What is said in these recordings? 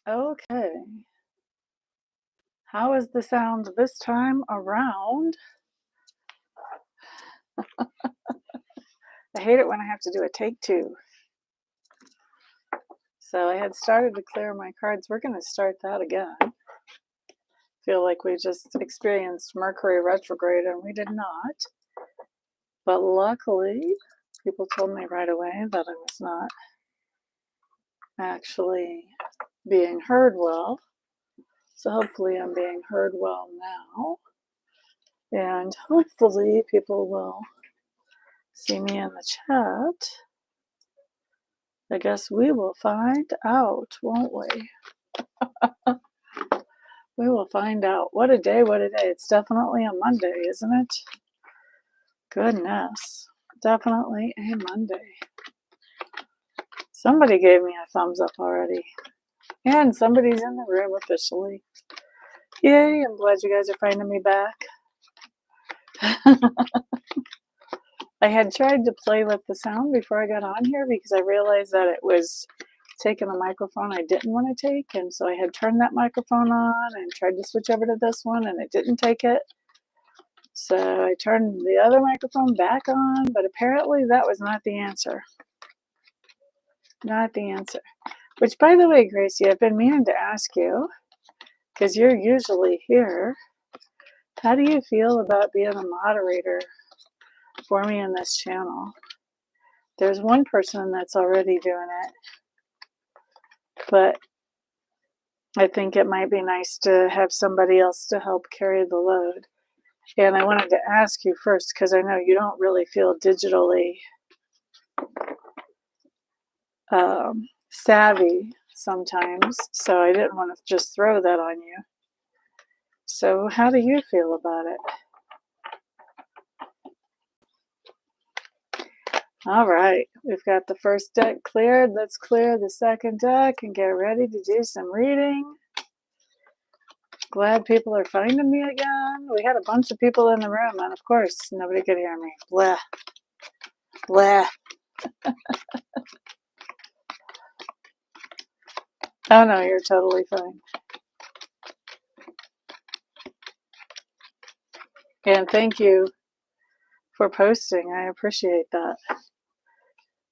Okay. How is the sound this time around? I hate it when I have to do a take two. So I had started to clear my cards. We're going to start that again. Feel like we just experienced Mercury retrograde and we did not. But luckily, people told me right away that I was not actually being heard well. So hopefully I'm being heard well now. And hopefully people will see me in the chat. I guess we will find out, won't we? We will find out. What a day, what a day. It's definitely a Monday, isn't it? Goodness. Definitely a Monday. Somebody gave me a thumbs up already. And somebody's in the room officially. Yay, I'm glad you guys are finding me back. I had tried to play with the sound before I got on here because I realized that it was taking a microphone I didn't want to take, and so I had turned that microphone on and tried to switch over to this one, and it didn't take it. So I turned the other microphone back on, but apparently that was not the answer. Not the answer. Which, by the way, Gracie, I've been meaning to ask you, because you're usually here, how do you feel about being a moderator for me in this channel? There's one person that's already doing it, but I think it might be nice to have somebody else to help carry the load. And I wanted to ask you first, because I know you don't really feel digitally savvy sometimes, so I didn't want to just throw that on you. So how do you feel about it? All right, we've got the first deck cleared. Let's clear the second deck and get ready to do some reading. Glad people are finding me again. We had a bunch of people in the room, and of course, nobody could hear me. Blah. Blah. Oh no, you're totally fine. And thank you for posting. I appreciate that.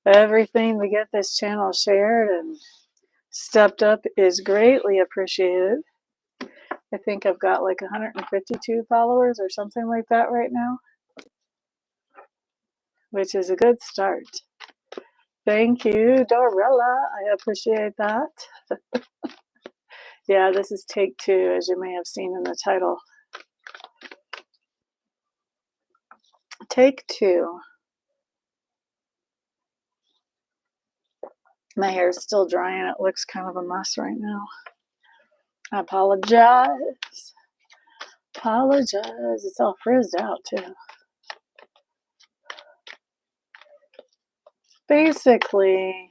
Everything to get this channel shared and stepped up is greatly appreciated. I think I've got like 152 followers or something like that right now, which is a good start. Thank you, Dorella. I appreciate that. Yeah, this is take two, as you may have seen in the title. Take two. My hair is still drying. It looks kind of a mess right now. I apologize. Apologize. It's all frizzed out, too. Basically,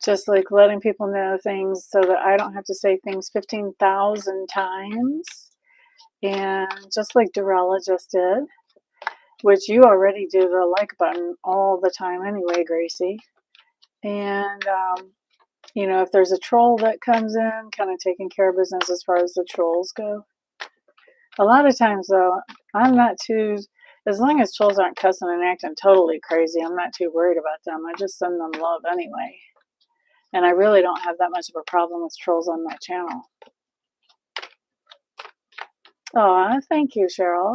just like letting people know things so that I don't have to say things 15,000 times. And just like Dorella just did, which you already do the like button all the time anyway, Gracie. And, you know, if there's a troll that comes in, kind of taking care of business as far as the trolls go. A lot of times, though, I'm not too, as long as trolls aren't cussing and acting totally crazy, I'm not too worried about them. I just send them love anyway. And I really don't have that much of a problem with trolls on my channel. Oh, thank you, Cheryl.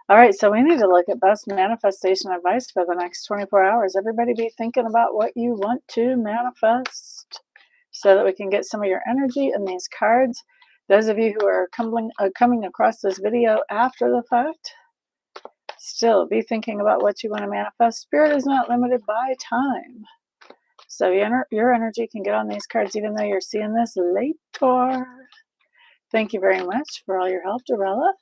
All right, so we need to look at best manifestation advice for the next 24 hours. Everybody be thinking about what you want to manifest so that we can get some of your energy in these cards. Those of you who are coming across this video after the fact, still be thinking about what you want to manifest. Spirit is not limited by time. So your energy can get on these cards even though you're seeing this later. Thank you very much for all your help, Dorella.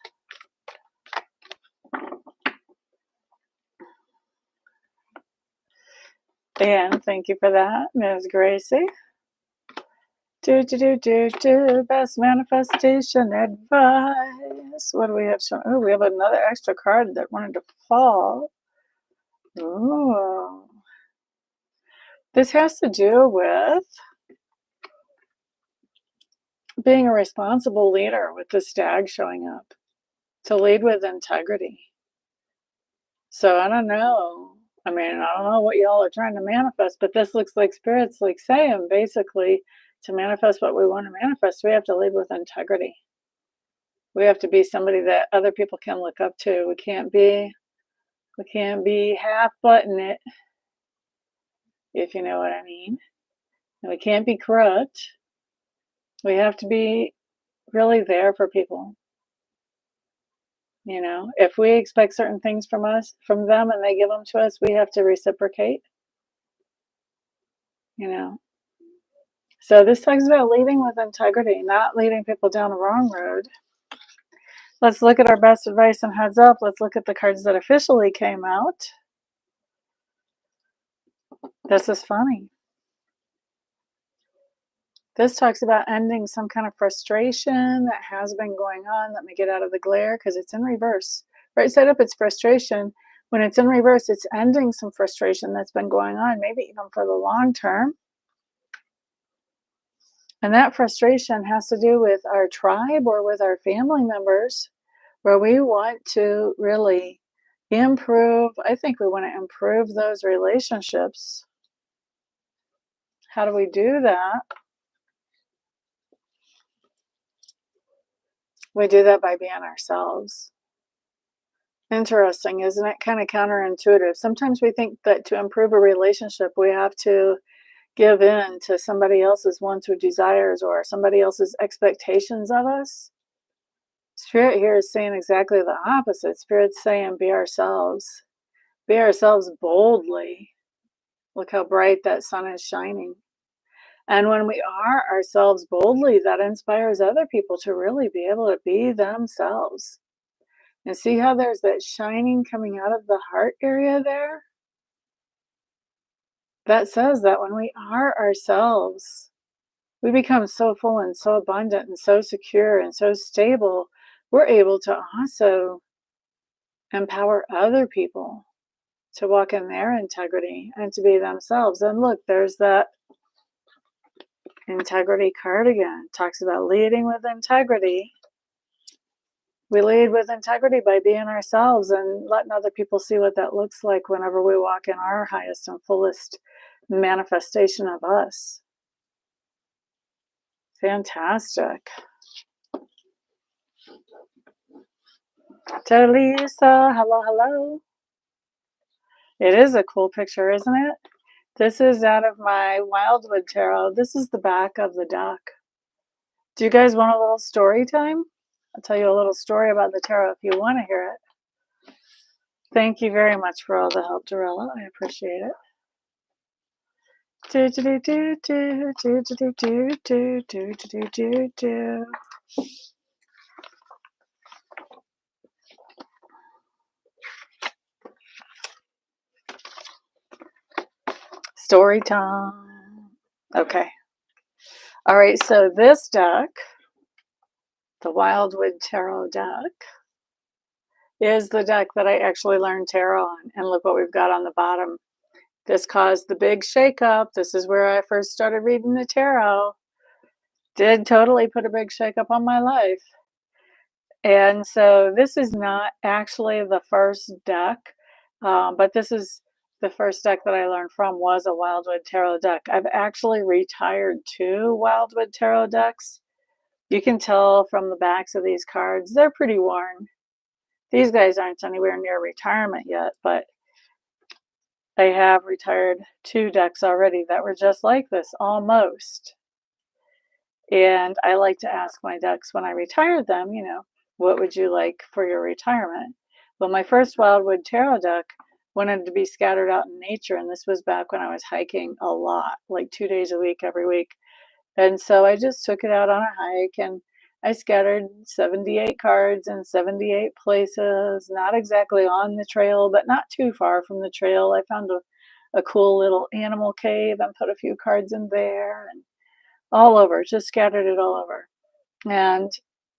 And thank you for that, Ms. Gracie. Best manifestation advice. What do we have? Oh, we have another extra card that wanted to fall. Ooh. This has to do with being a responsible leader with the stag showing up, to lead with integrity. So I don't know. I mean, I don't know what y'all are trying to manifest, but this looks like spirits like saying basically to manifest what we want to manifest, we have to lead with integrity. We have to be somebody that other people can look up to. We can't be half button it, if you know what I mean. And we can't be corrupt. We have to be really there for people. You know, if we expect certain things from them, and they give them to us, we have to reciprocate, you know. So this talks about leading with integrity, not leading people down the wrong road. Let's look at our best advice and heads up. Let's look at the cards that officially came out. This is funny. This talks about ending some kind of frustration that has been going on. Let me get out of the glare because it's in reverse. Right side up, it's frustration. When it's in reverse, it's ending some frustration that's been going on, maybe even for the long term. And that frustration has to do with our tribe or with our family members, where we want to really improve. I think we want to improve those relationships. How do we do that? We do that by being ourselves. Interesting, isn't it? Kind of counterintuitive. Sometimes we think that to improve a relationship, we have to give in to somebody else's wants or desires or somebody else's expectations of us. Spirit here is saying exactly the opposite. Spirit's saying be ourselves. Be ourselves boldly. Look how bright that sun is shining. And when we are ourselves boldly, that inspires other people to really be able to be themselves. And see how there's that shining coming out of the heart area there? That says that when we are ourselves, we become so full and so abundant and so secure and so stable, we're able to also empower other people to walk in their integrity and to be themselves. And look, there's that integrity card again. Talks about leading with integrity. We lead with integrity by being ourselves and letting other people see what that looks like whenever we walk in our highest and fullest manifestation of us. Fantastic. To Lisa, hello, hello. It is a cool picture, isn't it? This is out of my Wildwood Tarot. This is the back of the deck. Do you guys want a little story time? I'll tell you a little story about the tarot if you want to hear it. Thank you very much for all the help, Dorella. I appreciate it. Story time. Okay. All right, so this deck, the Wildwood Tarot deck, is the deck that I actually learned tarot on. And look what we've got on the bottom. This caused the big shakeup. This is where I first started reading the tarot. Did totally put a big shakeup on my life. And so this is not actually the first deck, but this is the first deck that I learned from was a Wildwood Tarot deck. I've actually retired 2 Wildwood Tarot decks. You can tell from the backs of these cards, they're pretty worn. These guys aren't anywhere near retirement yet, but I have retired 2 decks already that were just like this, almost. And I like to ask my decks when I retire them, you know, what would you like for your retirement? Well, my first Wildwood Tarot deck wanted to be scattered out in nature, and this was back when I was hiking a lot, like 2 days a week, every week. And so I just took it out on a hike, and I scattered 78 cards in 78 places, not exactly on the trail, but not too far from the trail. I found a cool little animal cave and put a few cards in there, and all over, just scattered it all over. And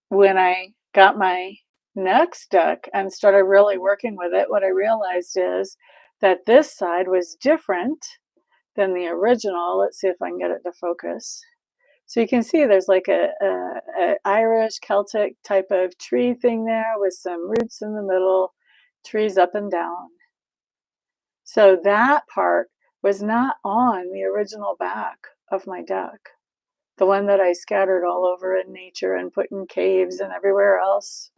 when I got my next deck and started really working with it, what I realized is that this side was different than the original. Let's see if I can get it to focus. So you can see there's like a Irish Celtic type of tree thing there with some roots in the middle, trees up and down. So that part was not on the original back of my deck, the one that I scattered all over in nature and put in caves and everywhere else.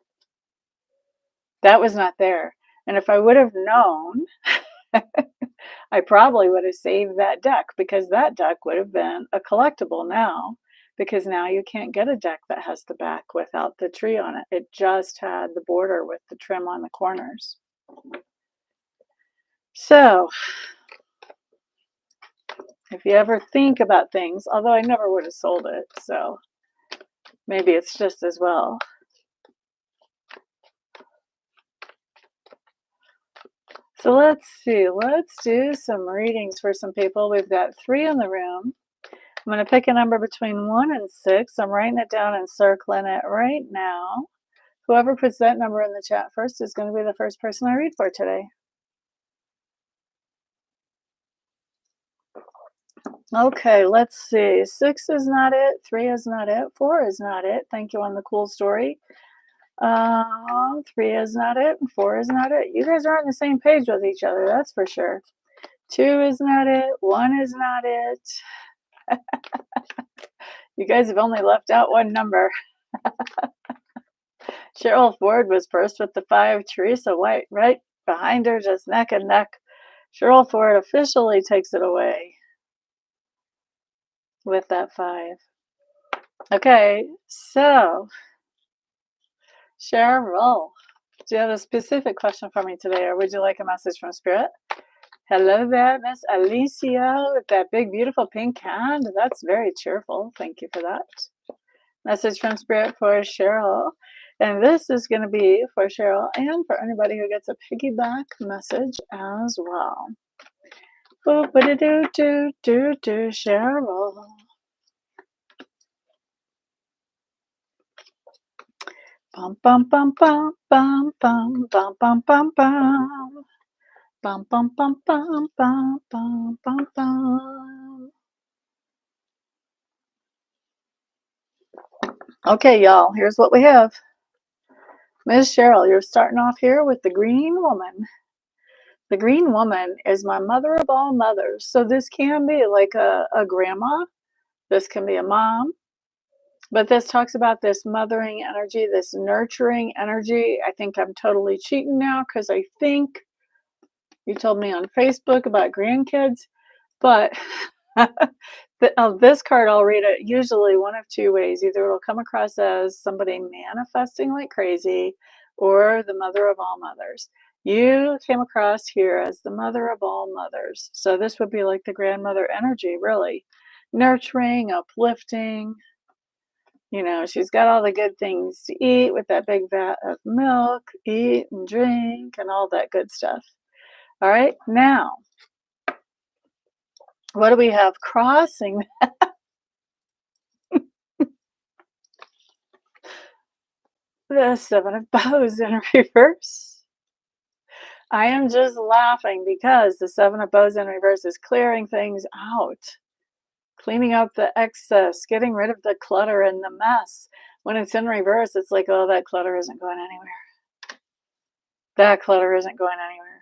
That was not there. And if I would have known, I probably would have saved that deck, because that deck would have been a collectible now, because now you can't get a deck that has the back without the tree on it. It just had the border with the trim on the corners. So if you ever think about things, although I never would have sold it, so maybe it's just as well. So let's see, let's do some readings for some people. We've got 3 in the room. I'm going to pick a number between 1 and 6. I'm writing it down and circling it right now. Whoever puts that number in the chat first is going to be the first person I read for today. Okay, let's see. 6 is not it. 3 is not it. 4 is not it. Thank you on the cool story. 3 is not it. 4 is not it. You guys are on the same page with each other, that's for sure. 2 is not it. 1 is not it. You guys have only left out one number. Cheryl Ford was first with the 5. Teresa White right behind her, just neck and neck. Cheryl Ford officially takes it away with that 5. Okay, so Cheryl, do you have a specific question for me today, or would you like a message from Spirit? Hello there, Miss Alicia, with that big, beautiful pink hand. That's very cheerful. Thank you for that. Message from Spirit for Cheryl. And this is going to be for Cheryl and for anybody who gets a piggyback message as well. Boop-a-doo-doo-doo-doo, Cheryl. Bum bum bum bum bum bum bum bum bum bum. Bum bum bum bum bum bum bum bum. Okay, y'all, here's what we have. Ms. Cheryl, you're starting off here with the Green Woman. The Green Woman is my mother of all mothers. So this can be like a grandma. This can be a mom. But this talks about this mothering energy, this nurturing energy. I think I'm totally cheating now, because I think you told me on Facebook about grandkids. But this card, I'll read it usually one of 2 ways. Either it'll come across as somebody manifesting like crazy, or the mother of all mothers. You came across here as the mother of all mothers. So this would be like the grandmother energy, really. Nurturing, uplifting. You know, she's got all the good things to eat with that big vat of milk, eat and drink and all that good stuff. All right, now, what do we have crossing? The 7 of Bows in reverse. I am just laughing because the 7 of Bows in reverse is clearing things out, cleaning up the excess, getting rid of the clutter and the mess. When it's in reverse, it's like, oh, that clutter isn't going anywhere. That clutter isn't going anywhere.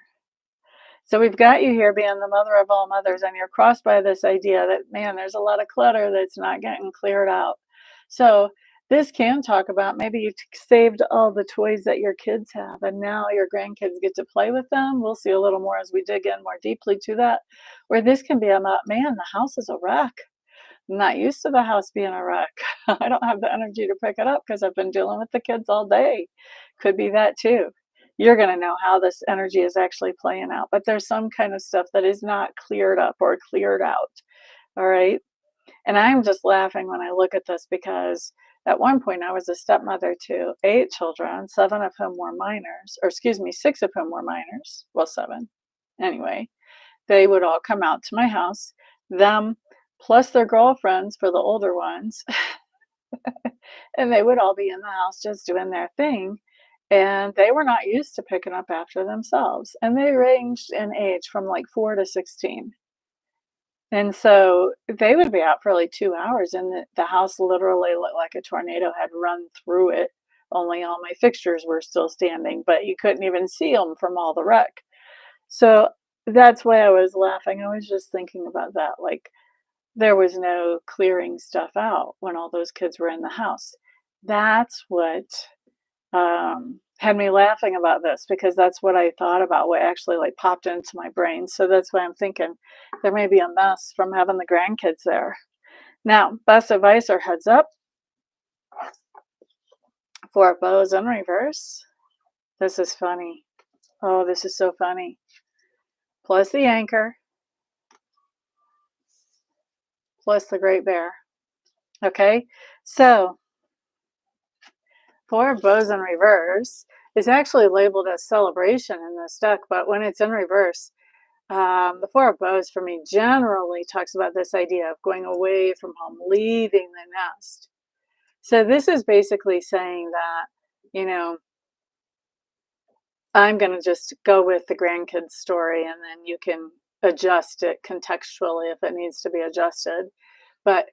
So we've got you here being the mother of all mothers, and you're crossed by this idea that, man, there's a lot of clutter that's not getting cleared out. So this can talk about maybe you saved all the toys that your kids have, and now your grandkids get to play with them. We'll see a little more as we dig in more deeply to that. Or this can be about, man, the house is a wreck. I'm not used to the house being a wreck. I don't have the energy to pick it up because I've been dealing with the kids all day. Could be that too. You're going to know how this energy is actually playing out, but there's some kind of stuff that is not cleared up or cleared out. All right. And I'm just laughing when I look at this, because at one point I was a stepmother to 8 children, 7 of whom were minors, or excuse me, 6 of whom were minors. Well, 7. Anyway, they would all come out to my house, them plus their girlfriends for the older ones. And they would all be in the house just doing their thing. And they were not used to picking up after themselves. And they ranged in age from like 4 to 16. And so they would be out for like 2 hours, and the house literally looked like a tornado had run through it, only all my fixtures were still standing, but you couldn't even see them from all the wreck. So that's why I was laughing. I was just thinking about that, like, there was no clearing stuff out when all those kids were in the house. That's what, had me laughing about this because that's what I thought about, what actually, like, popped into my brain. So that's why I'm thinking there may be a mess from having the grandkids there. Now, best advice or heads up for bows in reverse. This is funny. Oh, this is so funny. Plus the anchor, plus the Great Bear. Okay, so for bows in reverse is actually labeled as celebration in this deck, but when it's in reverse, the Four of Bows for me generally talks about this idea of going away from home, leaving the nest. So this is basically saying that, you know, I'm going to just go with the grandkids story and then you can adjust it contextually if it needs to be adjusted. But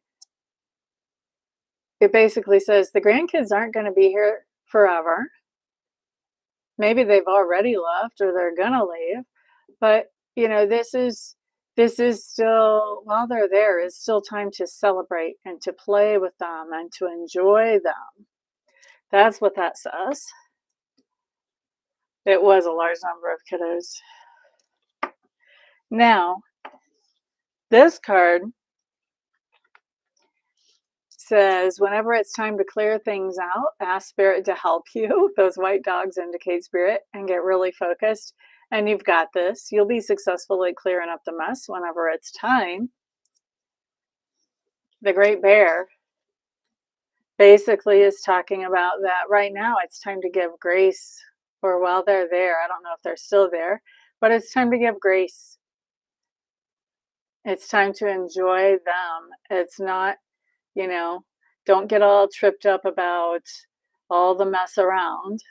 it basically says the grandkids aren't going to be here forever. Maybe they've already left or they're going to leave, but this is still, while they're there, it's still time to celebrate and to play with them and to enjoy them. That's what that says. It was a large number of kiddos. Now, this card says whenever it's time to clear things out, ask spirit to help you. Those white dogs indicate spirit, and get really focused. And you've got this. You'll be successfully clearing up the mess whenever it's time. The Great Bear basically is talking about that right now it's time to give grace, or while they're there, I don't know if they're still there, but it's time to give grace. It's time to enjoy them. It's not, don't get all tripped up about all the mess around.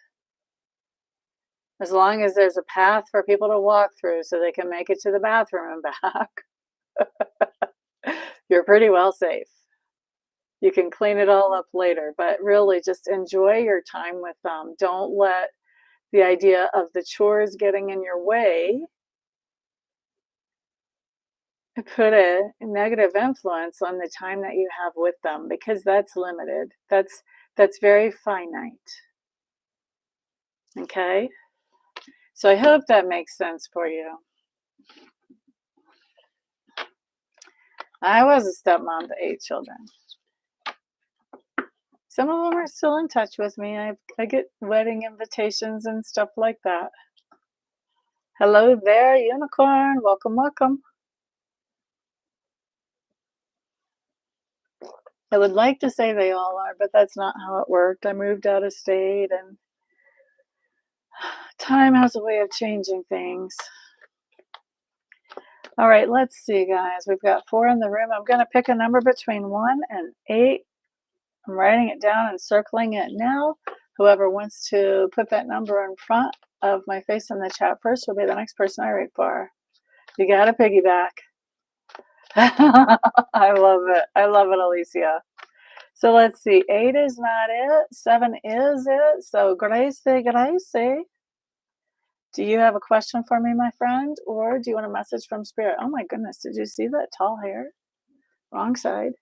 As long as there's a path for people to walk through so they can make it to the bathroom and back, you're pretty well safe. You can clean it all up later, but really just enjoy your time with them. Don't let the idea of the chores getting in your way put a negative influence on the time that you have with them, because that's limited. That's very finite. Okay? So I hope that makes sense for you. I was a stepmom to 8 children. Some of them are still in touch with me. I get wedding invitations and stuff like that. Hello there, unicorn. Welcome, welcome. I would like to say they all are, but that's not how it worked. I moved out of state, and time has a way of changing things. All right, let's see, guys. We've got 4 in the room. I'm going to pick a number between 1 and 8. I'm writing it down and circling it now. Whoever wants to put that number in front of my face in the chat first will be the next person I write for. You got to piggyback. I love it. I love it, Alicia. So let's see. 8 is not it. 7 is it. So Gracie. Do you have a question for me, my friend? Or do you want a message from spirit? Oh my goodness. Did you see that tall hair? Wrong side.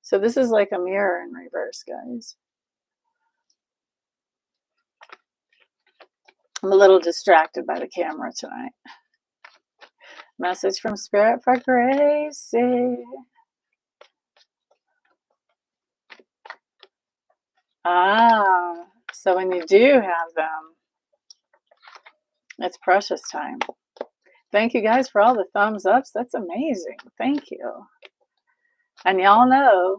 So this is like a mirror in reverse, guys. I'm a little distracted by the camera tonight. Message from spirit for Gracie. So when you do have them, it's precious time. Thank you guys for all the thumbs ups. That's amazing. Thank you. And y'all know,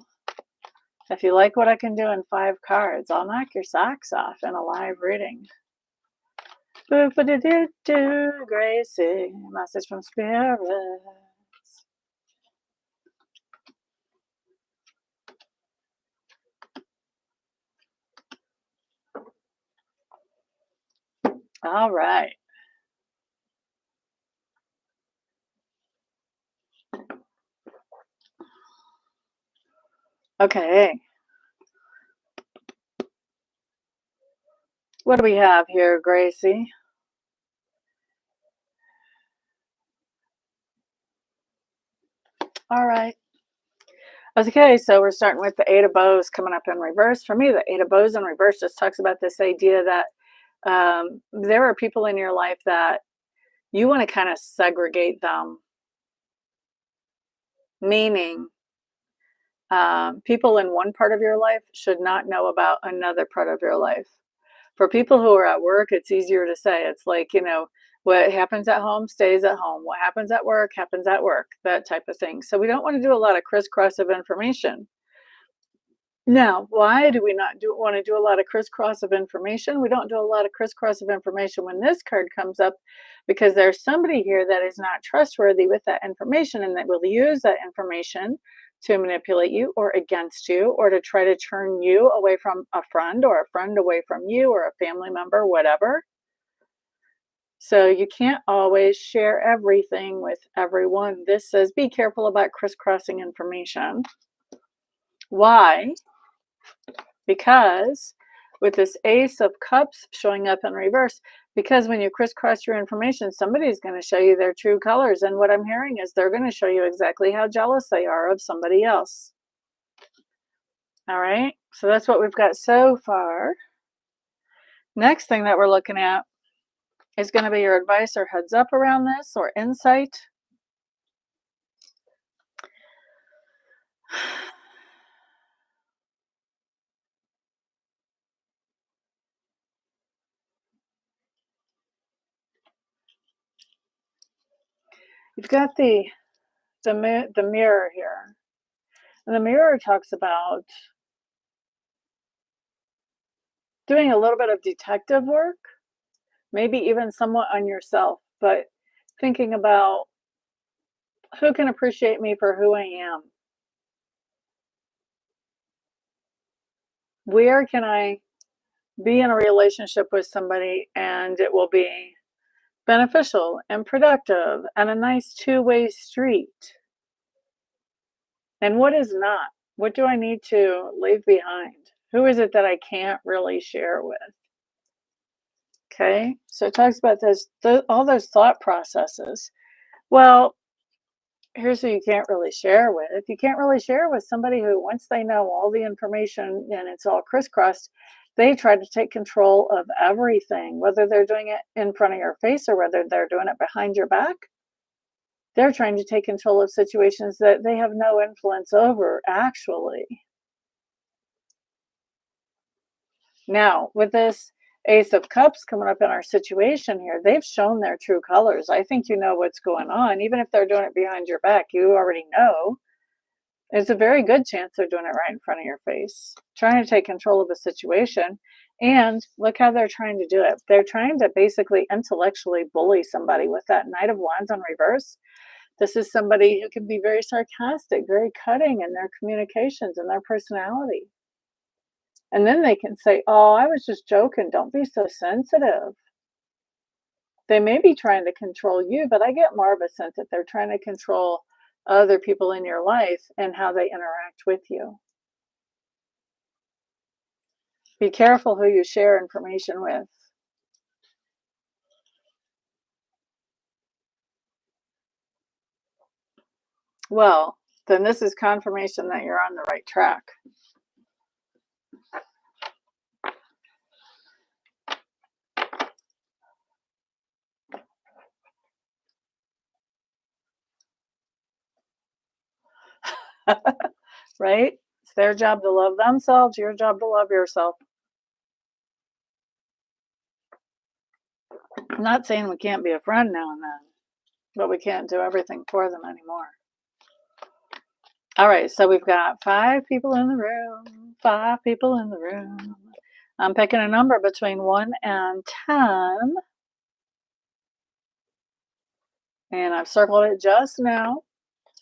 if you like what I can do in 5 cards, I'll knock your socks off in a live reading. Boop-a-doo-doo-doo, Gracie. Message from spirit. All right. Okay. What do we have here, Gracie? All right. Okay, so we're starting with the Eight of Bows coming up in reverse. For me, the Eight of Bows in reverse just talks about this idea that there are people in your life that you want to kind of segregate them, meaning people in one part of your life should not know about another part of your life. For people who are at work, it's easier to say. It's like, what happens at home stays at home. What happens at work happens at work, that type of thing. So we don't want to do a lot of crisscross of information. Now, why do we not want to do a lot of crisscross of information? We don't do a lot of crisscross of information when this card comes up because there's somebody here that is not trustworthy with that information and that will use that information to manipulate you or against you or to try to turn you away from a friend or a friend away from you or a family member, whatever. So you can't always share everything with everyone. This says be careful about crisscrossing information. Why? Because with this Ace of Cups showing up in reverse, because when you crisscross your information, somebody's going to show you their true colors. And what I'm hearing is they're going to show you exactly how jealous they are of somebody else. All right. So that's what we've got so far. Next thing that we're looking at is going to be your advice or heads up around this or insight. You've got the mirror here. And the mirror talks about doing a little bit of detective work, maybe even somewhat on yourself, but thinking about who can appreciate me for who I am? Where can I be in a relationship with somebody and it will be beneficial and productive and a nice two-way street? And what is not? What do I need to leave behind? Who is it that I can't really share with? Okay, so it talks about all those thought processes. Well, here's who you can't really share with. You can't really share with somebody who, once they know all the information and it's all crisscrossed, they try to take control of everything, whether they're doing it in front of your face or whether they're doing it behind your back. They're trying to take control of situations that they have no influence over, actually. Now, with this Ace of Cups coming up in our situation here, they've shown their true colors. I think you know what's going on. Even if they're doing it behind your back, you already know. There's a very good chance they're doing it right in front of your face, trying to take control of the situation. And look how they're trying to do it. They're trying to basically intellectually bully somebody with that Knight of Wands on reverse. This is somebody who can be very sarcastic, very cutting in their communications and their personality. And then they can say, oh, I was just joking. Don't be so sensitive. They may be trying to control you, but I get more of a sense that they're trying to control other people in your life and how they interact with you. Be careful who you share information with. Well, then this is confirmation that you're on the right track. Right? It's their job to love themselves, your job to love yourself. I'm not saying we can't be a friend now and then, but we can't do everything for them anymore. All right, so we've got 5 people in the room. 5 people in the room. I'm picking a number between 1 and 10. And I've circled it just now.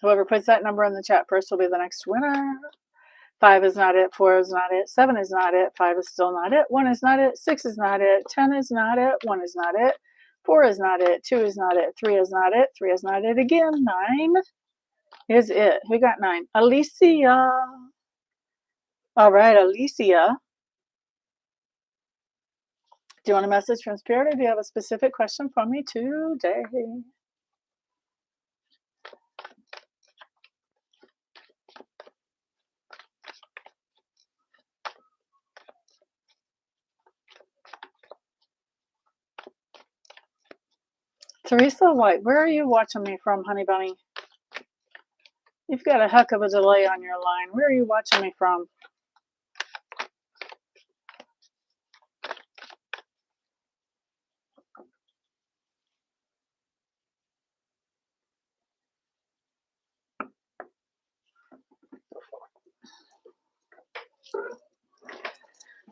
Whoever puts that number in the chat first will be the next winner. 5 is not it. 4 is not it. 7 is not it. 5 is still not it. 1 is not it. 6 is not it. 10 is not it. 1 is not it. 4 is not it. 2 is not it. 3 is not it. 3 is not it again. 9 is it. Who got 9? Alicia. All right, Alicia, do you want a message from Spirit or do you have a specific question for me today? Teresa White, where are you watching me from, honey bunny? You've got a heck of a delay on your line. Where are you watching me from?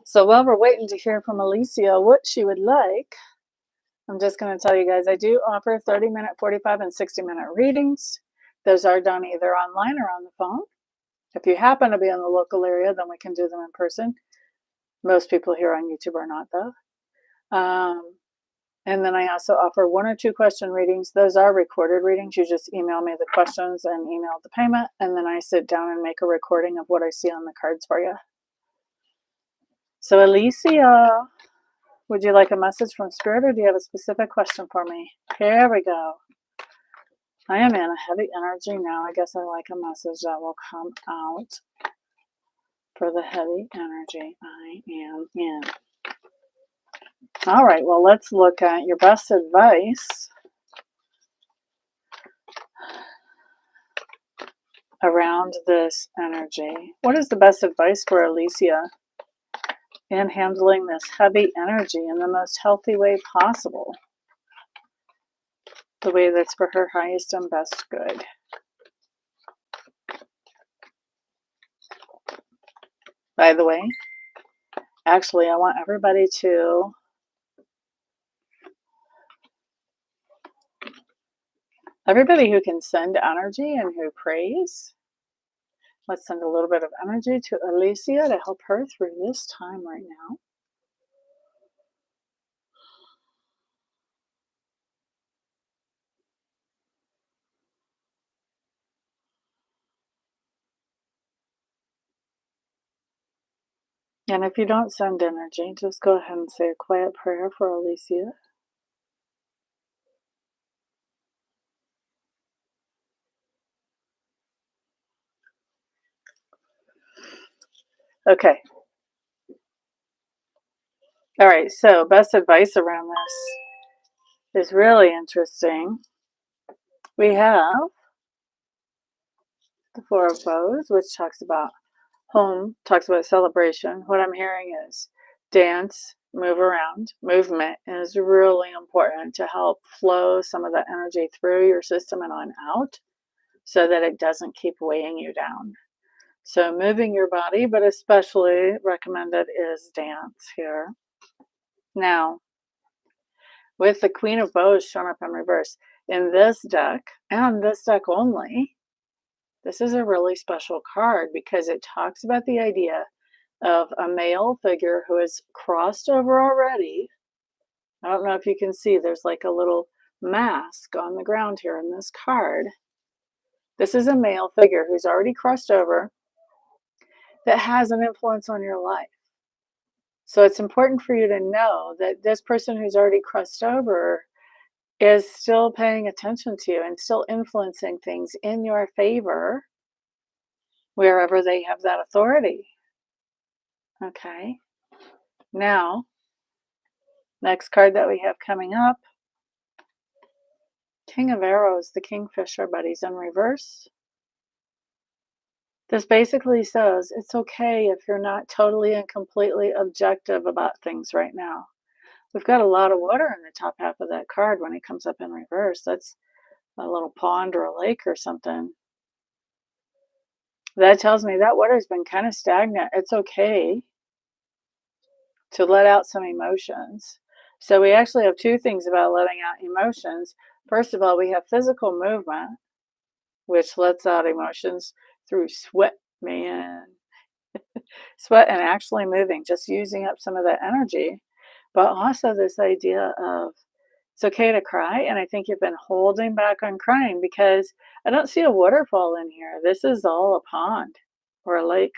So while we're waiting to hear from Alicia what she would like, I'm just going to tell you guys I do offer 30-minute, 45, and 60-minute readings. Those are done either online or on the phone. If you happen to be in the local area, then we can do them in person. Most people here on YouTube are not, though. And then I also offer 1 or 2 question readings. Those are recorded readings. You just email me the questions and email the payment, and then I sit down and make a recording of what I see on the cards for you. So Alicia, would you like a message from Spirit or do you have a specific question for me? Here we go. I am in a heavy energy now. I guess I like a message that will come out for the heavy energy I am in. All right, well, let's look at your best advice around this energy. What is the best advice for Alicia in handling this heavy energy in the most healthy way possible? The way that's for her highest and best good. By the way, actually, I want everybody to everybody who can send energy and who prays, let's send a little bit of energy to Alicia to help her through this time right now. And if you don't send energy, just go ahead and say a quiet prayer for Alicia. Okay. All right, so best advice around this is really interesting. We have the Four of Bows, which talks about home, talks about celebration. What I'm hearing is dance, move around. Movement is really important to help flow some of that energy through your system and on out so that it doesn't keep weighing you down. So moving your body, but especially recommended is dance here. Now, with the Queen of Bows shown up in reverse, in this deck, and this deck only, this is a really special card because it talks about the idea of a male figure who has crossed over already. I don't know if you can see, there's like a little mask on the ground here in this card. This is a male figure who's already crossed over that has an influence on your life. So it's important for you to know that this person who's already crossed over is still paying attention to you and still influencing things in your favor wherever they have that authority. Okay. Now, next card that we have coming up, King of Arrows, the Kingfisher, but he's in reverse. This basically says it's okay if you're not totally and completely objective about things right now. We've got a lot of water in the top half of that card when it comes up in reverse. That's a little pond or a lake or something. That tells me that water's been kind of stagnant. It's okay to let out some emotions. So we actually have 2 things about letting out emotions. First of all, we have physical movement, which lets out emotions through sweat, man. Sweat and actually moving, just using up some of that energy. But also this idea of it's okay to cry. And I think you've been holding back on crying because I don't see a waterfall in here. This is all a pond or a lake.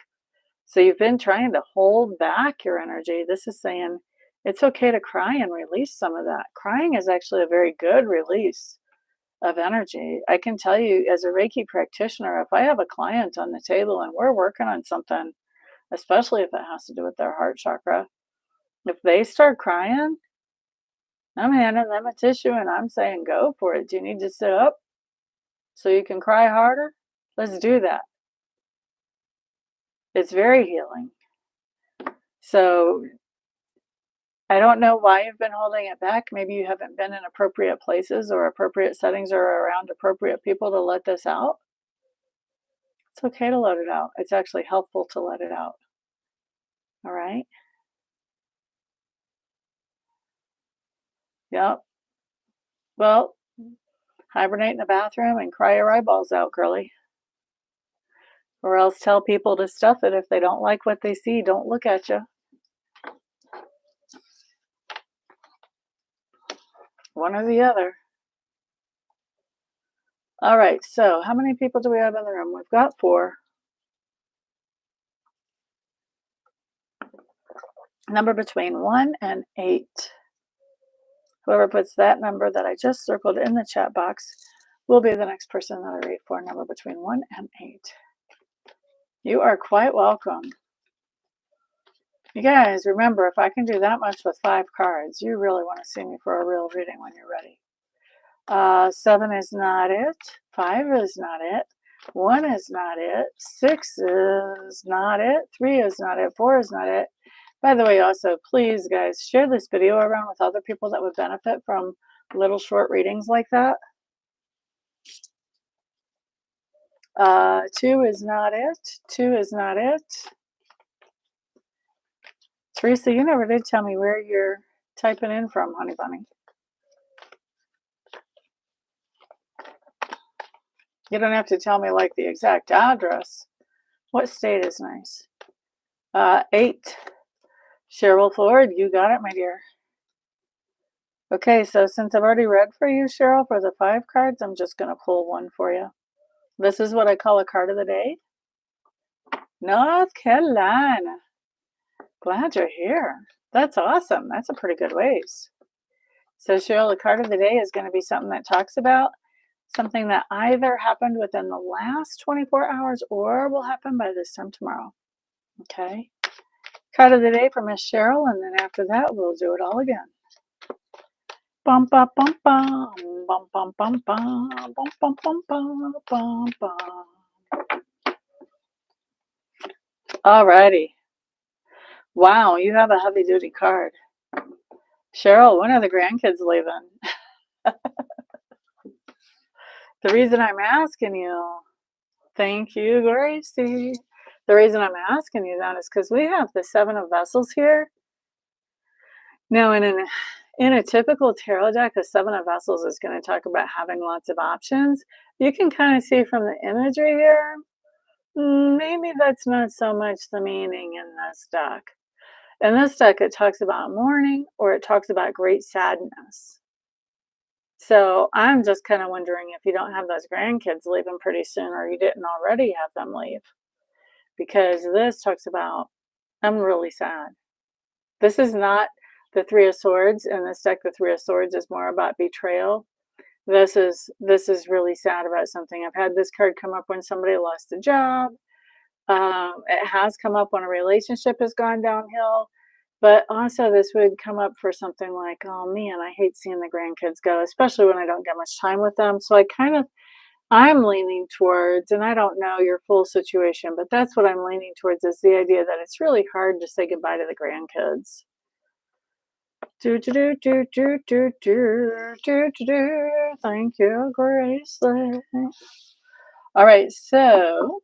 So you've been trying to hold back your energy. This is saying it's okay to cry and release some of that. Crying is actually a very good release of energy. I can tell you, as a Reiki practitioner, if I have a client on the table and we're working on something, especially if it has to do with their heart chakra, if they start crying, I'm handing them a tissue and I'm saying, go for it. Do you need to sit up so you can cry harder? Let's do that. It's very healing. So I don't know why you've been holding it back. Maybe you haven't been in appropriate places or appropriate settings or around appropriate people to let this out. It's okay to let it out. It's actually helpful to let it out. All right? Yep. Well, hibernate in the bathroom and cry your eyeballs out, girly. Or else tell people to stuff it if they don't like what they see. Don't look at you. One or the other. All right, so how many people do we have in the room? We've got 4. Number between 1 and 8. Whoever puts that number that I just circled in the chat box will be the next person that I read for. Number between 1 and 8. You are quite welcome. You guys, remember, if I can do that much with 5 cards, you really want to see me for a real reading when you're ready. 7 is not it. 5 is not it. 1 is not it. 6 is not it. 3 is not it. 4 is not it. By the way, also, please, guys, share this video around with other people that would benefit from little short readings like that. 2 is not it. 2 is not it. Teresa, you never did tell me where you're typing in from, honey bunny. You don't have to tell me like the exact address. What state is nice? 8. Cheryl Ford, you got it, my dear. Okay, so since I've already read for you, Cheryl, for the 5 cards, I'm just going to pull one for you. This is what I call a card of the day. North Carolina. Glad you're here. That's awesome. That's a pretty good ways. So, Cheryl, the card of the day is going to be something that talks about something that either happened within the last 24 hours or will happen by this time tomorrow. Okay. Card of the day for Miss Cheryl, and then after that, we'll do it all again. Bum bum bum bum bum bum bum bum bum bum bum bum bum bum. Alrighty. Wow, you have a heavy duty card. Cheryl, when are the grandkids leaving? The reason I'm asking you, thank you, Gracie. The reason I'm asking you that is because we have the 7 of Vessels here. Now, in a typical tarot deck, the 7 of Vessels is going to talk about having lots of options. You can kind of see from the imagery here, maybe that's not so much the meaning in this deck. In this deck, it talks about mourning or it talks about great sadness. So I'm just kind of wondering if you don't have those grandkids leaving pretty soon or you didn't already have them leave. Because this talks about, I'm really sad. This is not the 3 of Swords. In this deck, the 3 of Swords is more about betrayal. This is really sad about something. I've had this card come up when somebody lost a job. It has come up when a relationship has gone downhill. But also this would come up for something like, oh man, I hate seeing the grandkids go, especially when I don't get much time with them. So I'm leaning towards, and I don't know your full situation, but that's what I'm leaning towards, is the idea that it's really hard to say goodbye to the grandkids. Thank you, Grace. All right, so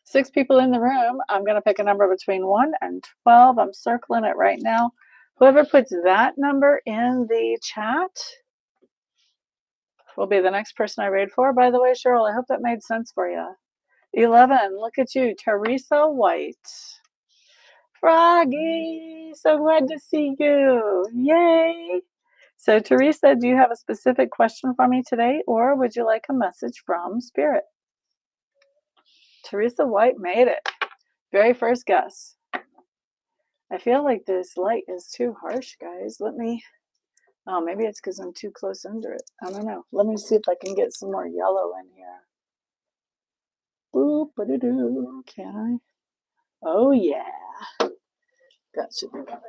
6 people in the room. I'm going to pick a number between 1 and 12. I'm circling it right now. Whoever puts that number in the chat will be the next person I read for. By the way, Cheryl, I hope that made sense for you. 11, look at you, Teresa White. Froggy, so glad to see you. Yay. So, Teresa, do you have a specific question for me today, or would you like a message from Spirit? Teresa White made it. Very first guess. I feel like this light is too harsh, guys. Let me, oh, maybe it's because I'm too close under it. I don't know. Let me see if I can get some more yellow in here. Boop, ba-doo-doo. Can I? Oh, yeah. That should be better.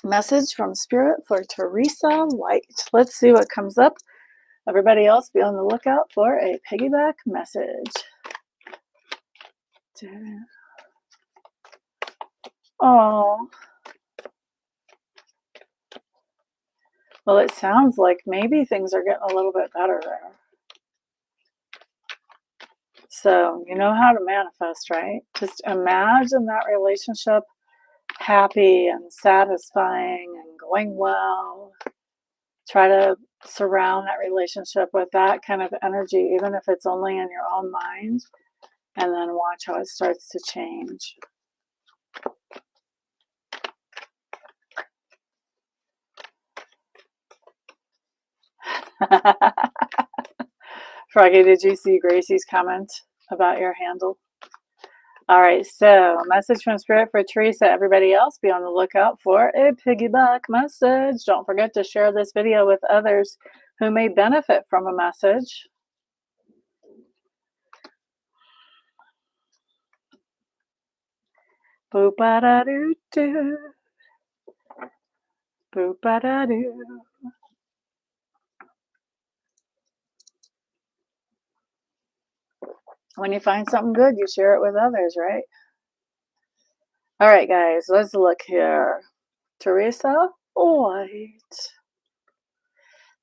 Message from Spirit for Teresa White. Let's see what comes up. Everybody else be on the lookout for a piggyback message. Oh. Well, it sounds like maybe things are getting a little bit better there. So, you know how to manifest, right? Just imagine that relationship happy and satisfying and going well. Try to surround that relationship with that kind of energy, even if it's only in your own mind, and then watch how it starts to change. Froggy, did you see Gracie's comment about your handle? All right, so message from Spirit for Teresa. Everybody else be on the lookout for a piggyback message. Don't forget to share this video with others who may benefit from a message. Boop-a-da-doo-doo. Boop-a-da-doo. When you find something good, you share it with others, right? All right, guys, let's look here. Teresa White.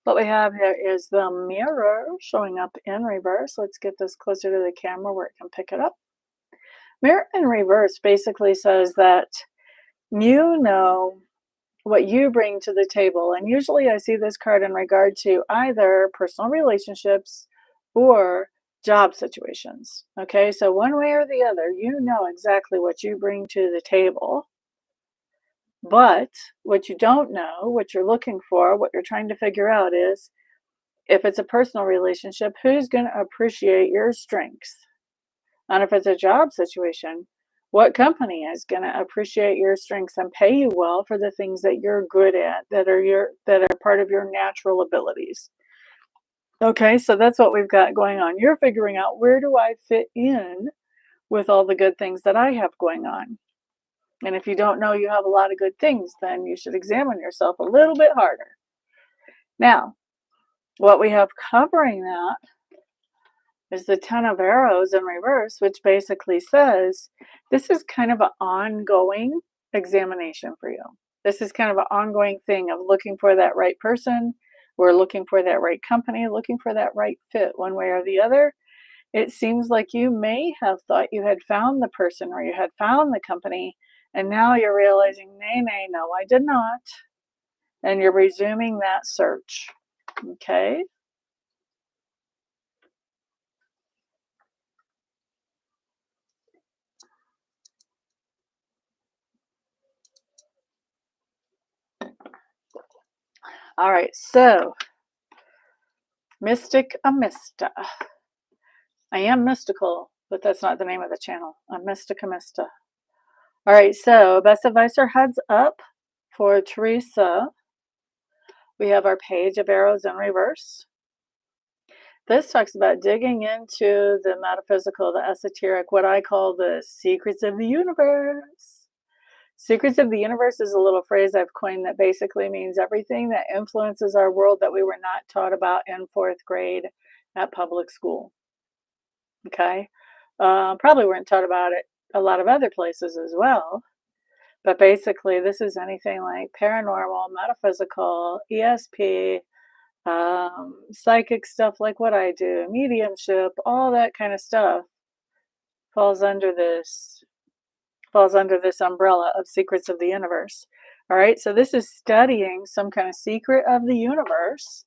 What we have here is the mirror showing up in reverse. Let's get this closer to the camera where it can pick it up. Mirror in reverse basically says that you know what you bring to the table. And usually I see this card in regard to either personal relationships or job situations. Okay, so one way or the other, you know exactly what you bring to the table. But what you don't know, what you're looking for, what you're trying to figure out is, if it's a personal relationship, who's going to appreciate your strengths? And if it's a job situation, what company is going to appreciate your strengths and pay you well for the things that you're good at, that are part of your natural abilities? Okay, so that's what we've got going on. You're figuring out, where do I fit in with all the good things that I have going on? And if you don't know you have a lot of good things, then you should examine yourself a little bit harder. Now, what we have covering that is the 10 of Arrows in reverse, which basically says this is kind of an ongoing examination for you. This is kind of an ongoing thing of looking for that right person. We're looking for that right company, looking for that right fit one way or the other. It seems like you may have thought you had found the person or you had found the company, and now you're realizing, nay, no, I did not. And you're resuming that search. Okay. All right, so Mystic Amista. I am mystical, but that's not the name of the channel. I'm Mystic Amista. All right, so best advice or heads up for Teresa. We have our Page of Arrows in reverse. This talks about digging into the metaphysical, the esoteric, what I call the secrets of the universe. Secrets of the universe is a little phrase I've coined that basically means everything that influences our world that we were not taught about in 4th grade at public school. Okay? Probably weren't taught about it a lot of other places as well. But basically, this is anything like paranormal, metaphysical, ESP, psychic stuff like what I do, mediumship, all that kind of stuff falls under this umbrella of secrets of the universe. All right, so this is studying some kind of secret of the universe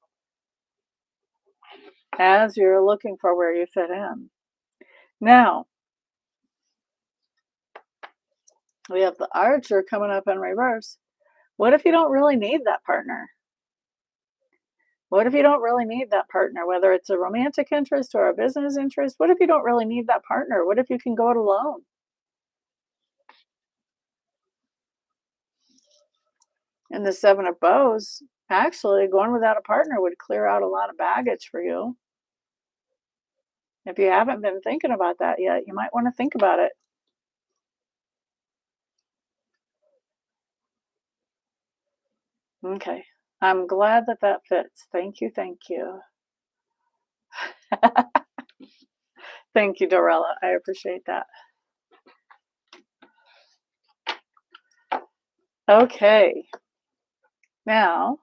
as you're looking for where you fit in. Now, we have the Archer coming up in reverse. What if you don't really need that partner? What if you don't really need that partner, whether it's a romantic interest or a business interest? What if you don't really need that partner? What if you can go it alone? And the Seven of Bows, actually, going without a partner would clear out a lot of baggage for you. If you haven't been thinking about that yet, you might want to think about it. Okay. I'm glad that that fits. Thank you. Thank you. Thank you, Dorella. I appreciate that. Okay. Now,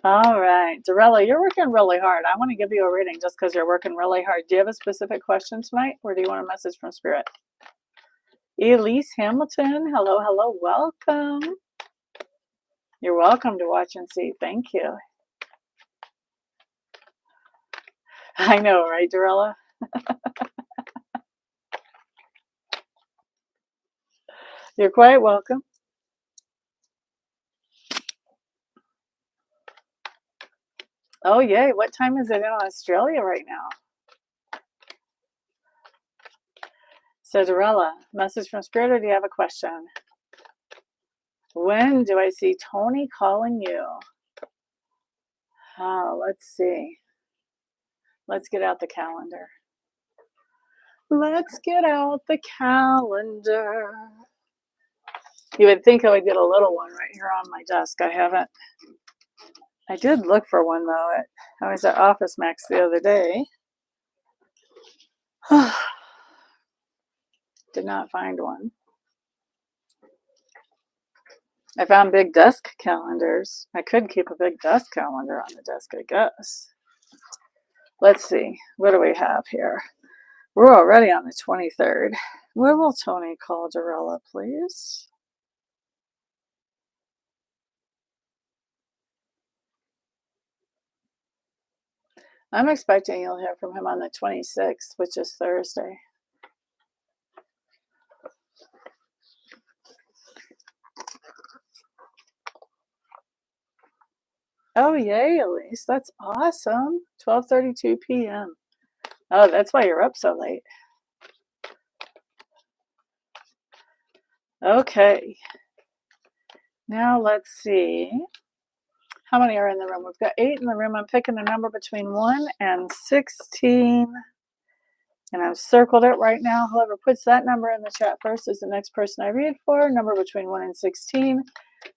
all right. Dorella, you're working really hard. I want to give you a reading just because you're working really hard. Do you have a specific question tonight, or do you want a message from Spirit? Elise Hamilton, hello, hello, welcome. You're welcome to watch and see. Thank you. I know, right, Dorella? You're quite welcome. Oh, yay. What time is it in Australia right now? So, Dorella, message from Spirit, or do you have a question? When do I see Tony calling you? Oh, let's see. Let's get out the calendar. Let's get out the calendar. You would think I would get a little one right here on my desk. I haven't. I did look for one, though. I was at Office Max the other day. Did not find one. I found big desk calendars. I could keep a big desk calendar on the desk, I guess. Let's see. What do we have here? We're already on the 23rd. Where will Tony call Dorella, please? I'm expecting you'll hear from him on the 26th, which is Thursday. Oh, yay, Elise. That's awesome. 12:32 p.m. Oh, that's why you're up so late. Okay. Now let's see. How many are in the room? We've got 8 in the room. I'm picking a number between 1 and 16. And I've circled it right now. Whoever puts that number in the chat first is the next person I read for. Number between 1 and 16.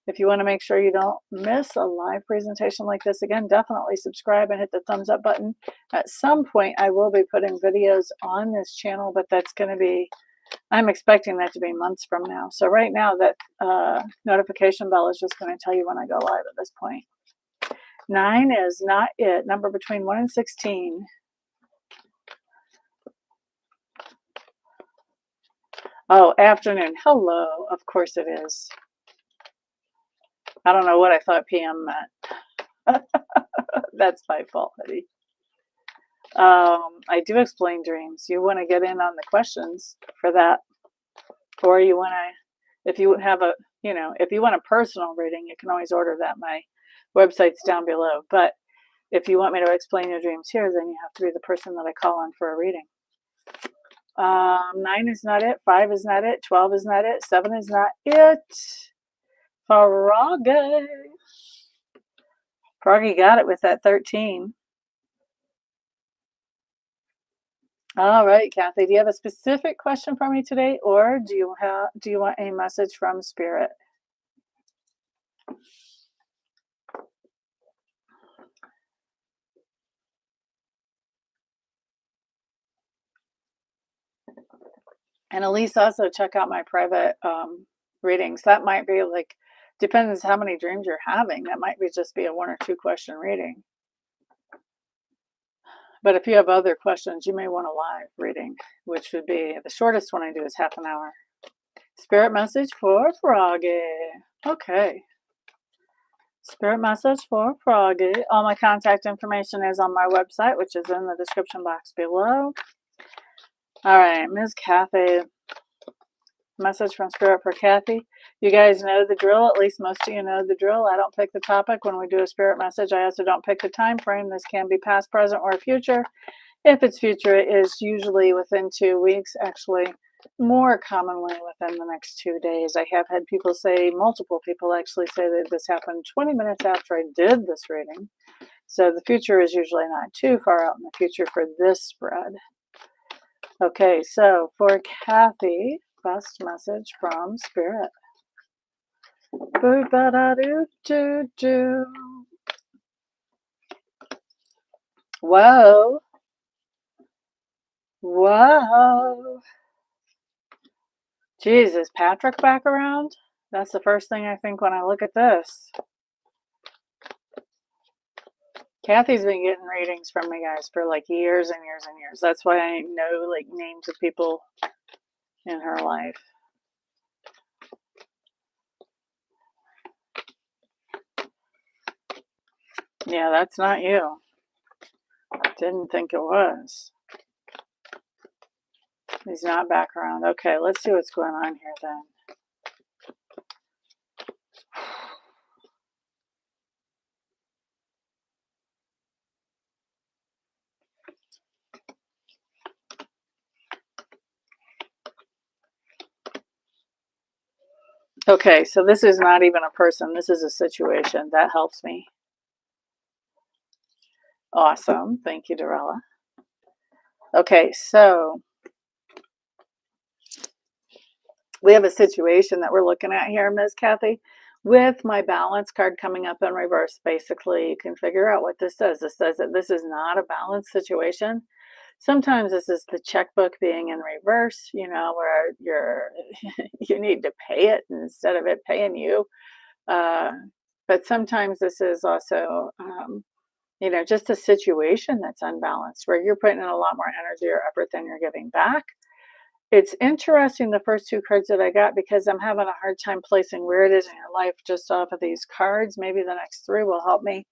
If you want to make sure you don't miss a live presentation like this again, definitely subscribe and hit the thumbs up button. At some point, I will be putting videos on this channel, but that's going to be, I'm expecting that to be months from now. So right now, that notification bell is just going to tell you when I go live at this point. 9 is not it. Number between 1 and 16. Oh, afternoon. Hello. Of course it is. I don't know what I thought PM meant. That's my fault, Eddie. I do explain dreams. You want to get in on the questions for that, or you want to, if you have a, if you want a personal reading, you can always order that. My website's down below. But if you want me to explain your dreams here, then you have to be the person that I call on for a reading. 9 is not it. 5 is not it. 12 is not it. 7 is not it. Froggy. Froggy got it with that 13. All right, Kathy, do you have a specific question for me today, or do you want a message from Spirit? And Elise, also check out my private readings. That might be like, depends how many dreams you're having. That might be just be a 1 or 2 question reading. But if you have other questions, you may want a live reading, which would be the shortest one I do is half an hour. Spirit message for Froggy. Okay. Spirit message for Froggy. All my contact information is on my website, which is in the description box below. All right, Ms. Kathy. Message from Spirit for Kathy. You guys know the drill. At least most of you know the drill. I don't pick the topic when we do a spirit message. I also don't pick the time frame. This can be past, present, or future. If it's future, it is usually within 2 weeks. Actually, more commonly within the next 2 days. I have had people say, multiple people actually say that this happened 20 minutes after I did this reading. So the future is usually not too far out in the future for this spread. Okay, so for Kathy, best message from Spirit. Whoa. Whoa. Geez, is Patrick back around? That's the first thing I think when I look at this. Kathy's been getting readings from me, guys, for like years and years and years. That's why I know like names of people in her life. Yeah, that's not you. Didn't think it was. He's not back around. Okay, let's see what's going on here then. Okay, so this is not even a person. This is a situation. That helps me. Awesome. Thank you, Dorella. Okay, so we have a situation that we're looking at here, Ms. Kathy. With my balance card coming up in reverse, basically, you can figure out what this says. This says that this is not a balanced situation. Sometimes this is the checkbook being in reverse, you know, where you need to pay it instead of it paying you. But sometimes this is also, you know, just a situation that's unbalanced, where you're putting in a lot more energy or effort than you're giving back. It's interesting, the first 2 cards that I got, because I'm having a hard time placing where it is in your life just off of these cards. Maybe the next 3 will help me,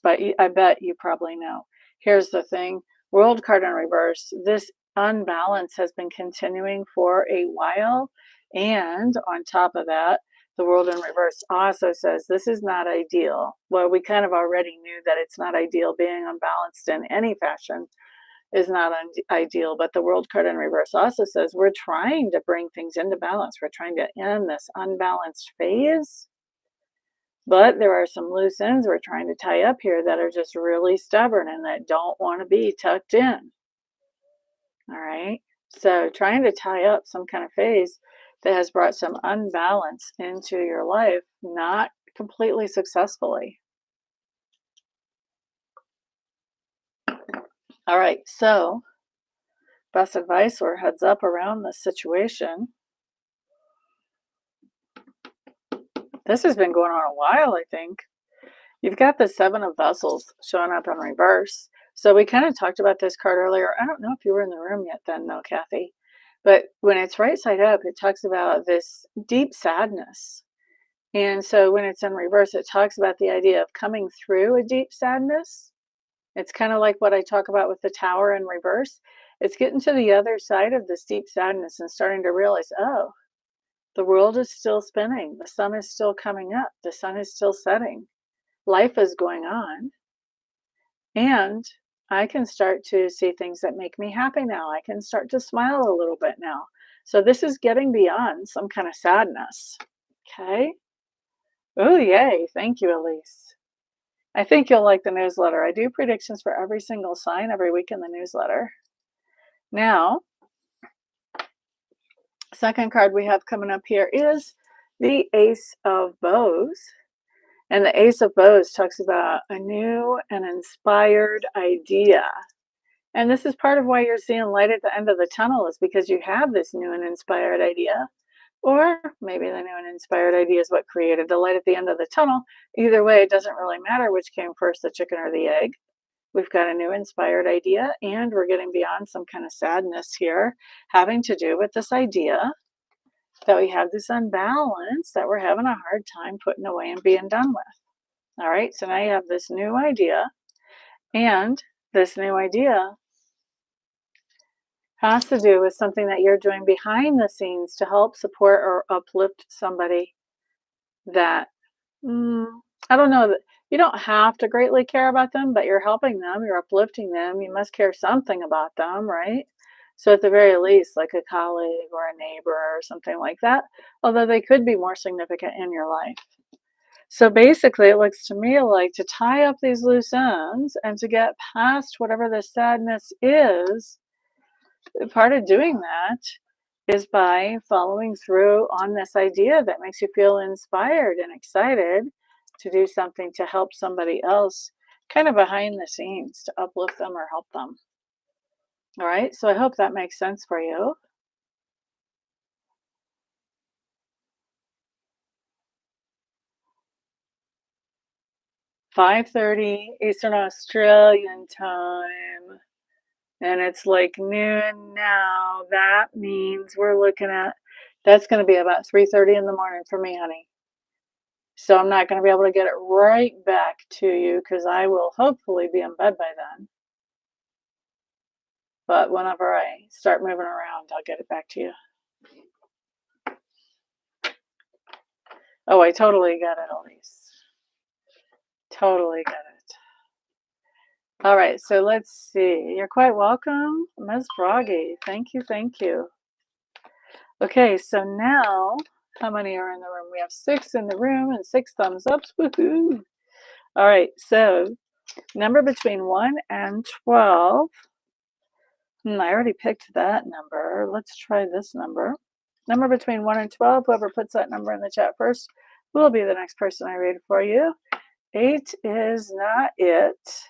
but I bet you probably know. Here's the thing. World card in reverse. This unbalance has been continuing for a while. And on top of that, the world in reverse also says this is not ideal. Well, we kind of already knew that it's not ideal. Being unbalanced in any fashion is not ideal. But the world card in reverse also says we're trying to bring things into balance. We're trying to end this unbalanced phase. But there are some loose ends we're trying to tie up here that are just really stubborn and that don't want to be tucked in. All right. So trying to tie up some kind of phase that has brought some unbalance into your life, not completely successfully. All right. So best advice or heads up around this situation. This has been going on a while, I think. You've got the 7 of Vessels showing up in reverse. So we kind of talked about this card earlier. I don't know if you were in the room yet then, though, Kathy. But when it's right side up, it talks about this deep sadness. And so when it's in reverse, it talks about the idea of coming through a deep sadness. It's kind of like what I talk about with the Tower in reverse. It's getting to the other side of this deep sadness and starting to realize, oh, the world is still spinning. The sun is still coming up. The sun is still setting. Life is going on. And I can start to see things that make me happy now. I can start to smile a little bit now. So this is getting beyond some kind of sadness. Okay. Oh, yay. Thank you, Elise. I think you'll like the newsletter. I do predictions for every single sign every week in the newsletter. Now, second card we have coming up here is the Ace of Bows. And the Ace of Bows talks about a new and inspired idea. And this is part of why you're seeing light at the end of the tunnel, is because you have this new and inspired idea. Or maybe the new and inspired idea is what created the light at the end of the tunnel. Either way, it doesn't really matter which came first, the chicken or the egg. We've got a new inspired idea, and we're getting beyond some kind of sadness here, having to do with this idea that we have this unbalance that we're having a hard time putting away and being done with. All right, so now you have this new idea, and this new idea has to do with something that you're doing behind the scenes to help support or uplift somebody that, mm, I don't know, that you don't have to greatly care about them, but you're helping them, you're uplifting them, you must care something about them, right? So at the very least, like a colleague or a neighbor or something like that, although they could be more significant in your life. So basically, it looks to me like to tie up these loose ends and to get past whatever the sadness is, part of doing that is by following through on this idea that makes you feel inspired and excited to do something to help somebody else, kind of behind the scenes, to uplift them or help them. All right, so I hope that makes sense for you. 5:30 Eastern Australian time, and it's like noon now. That means we're looking at, that's going to be about 3:30 in the morning for me, honey. So I'm not going to be able to get it right back to you because I will hopefully be in bed by then. But whenever I start moving around, I'll get it back to you. Oh, I totally get it, Elise. Totally get it. All right, so let's see. You're quite welcome, Ms. Froggy. Thank you, thank you. Okay, so now, how many are in the room? We have 6 in the room and 6 thumbs ups. Woohoo! All right, so number between 1 and 12. I already picked that number. Let's try this number. Number between 1 and 12. Whoever puts that number in the chat first will be the next person I read for you. 8 is not it.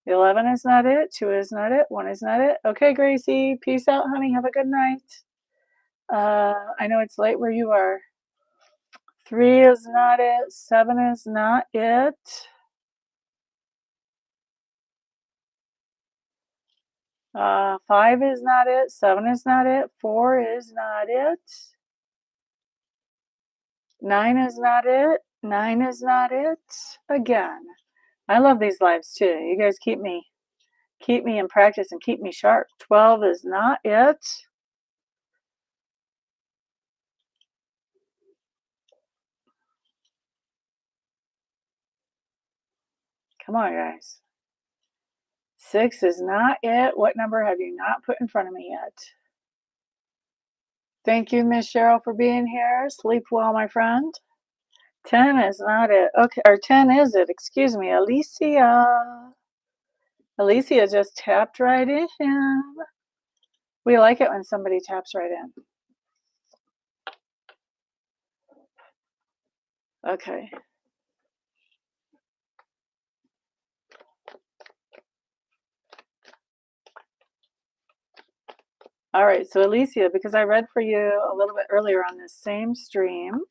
11 is not it. 2 is not it. 1 is not it. Okay, Gracie. Peace out, honey. Have a good night. I know it's late where you are. 3 is not it. 7 is not it. 5 is not it. 7 is not it. 4 is not it. 9 is not it. 9 is not it. Again. I love these lives too. You guys keep me in practice and keep me sharp. 12 is not it. Come on, guys. 6 is not it. What number have you not put in front of me yet? Thank you, Miss Cheryl, for being here. Sleep well, my friend. 10 is not it. Okay, or 10 is it. Excuse me, Alicia. Alicia just tapped right in. We like it when somebody taps right in. Okay. All right, so Alicia, because I read for you a little bit earlier on this same stream,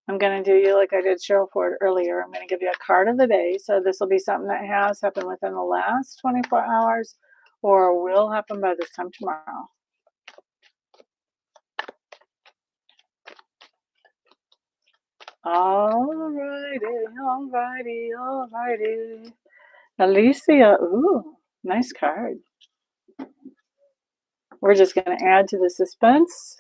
I'm going to do you like I did Cheryl Ford earlier. I'm going to give you a card of the day. So this will be something that has happened within the last 24 hours or will happen by this time tomorrow. Alrighty. Alicia, ooh, nice card. We're just going to add to the suspense.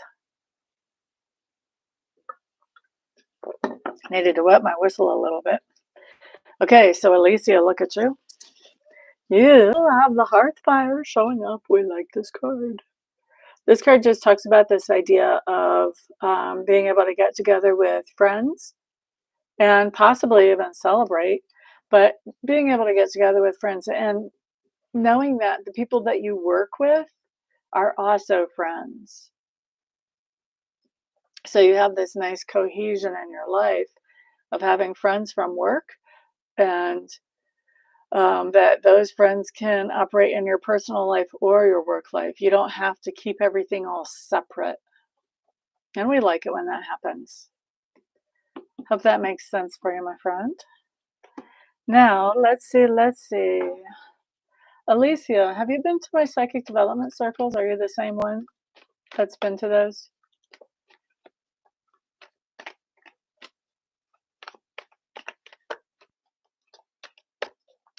Needed to wet my whistle a little bit. Okay, so Alicia, look at you. You have the hearth fire showing up. We like this card. This card just talks about this idea of being able to get together with friends and possibly even celebrate, but being able to get together with friends and knowing that the people that you work with are also friends. So you have this nice cohesion in your life of having friends from work, and that those friends can operate in your personal life or your work life. You don't have to keep everything all separate. And we like it when that happens. Hope that makes sense for you, my friend. Now, let's see. Alicia, have you been to my psychic development circles? Are you the same one that's been to those?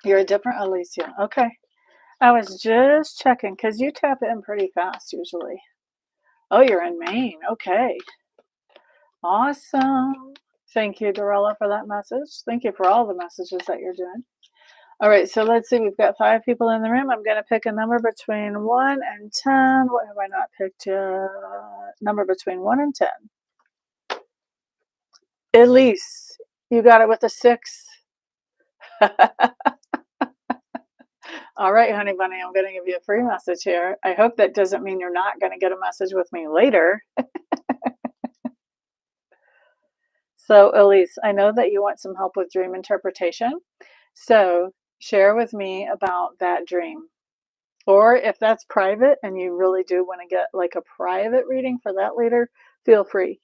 You're a different Alicia. Okay. I was just checking because you tap in pretty fast usually. Oh, you're in Maine. Okay. Awesome. Thank you, Dorella, for that message. Thank you for all the messages that you're doing. All right, so let's see. We've got 5 people in the room. I'm going to pick a number between 1 and 10. What have I not picked yet? Number between 1 and 10. Elise, you got it with a 6. All right, honey bunny, I'm going to give you a free message here. I hope that doesn't mean you're not going to get a message with me later. So, Elise, I know that you want some help with dream interpretation. So, share with me about that dream. Or if that's private and you really do want to get like a private reading for that later, feel free.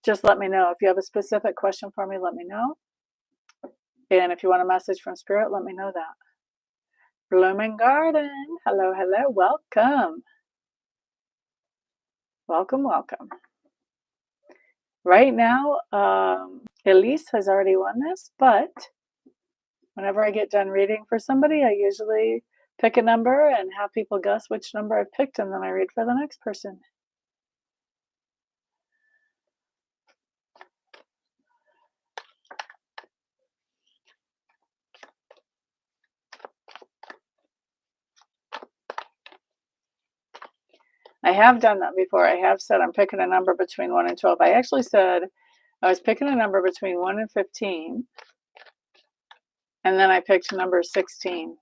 Just let me know. If you have a specific question for me, let me know. And if you want a message from Spirit, let me know that. Blooming Garden. Hello, hello. Welcome. Welcome, welcome. Right now, Elise has already won this, but whenever I get done reading for somebody, I usually pick a number and have people guess which number I've picked, and then I read for the next person. I have done that before. I have said I'm picking a number between 1 and 12. I actually said I was picking a number between 1 and 15, and then I picked number 16.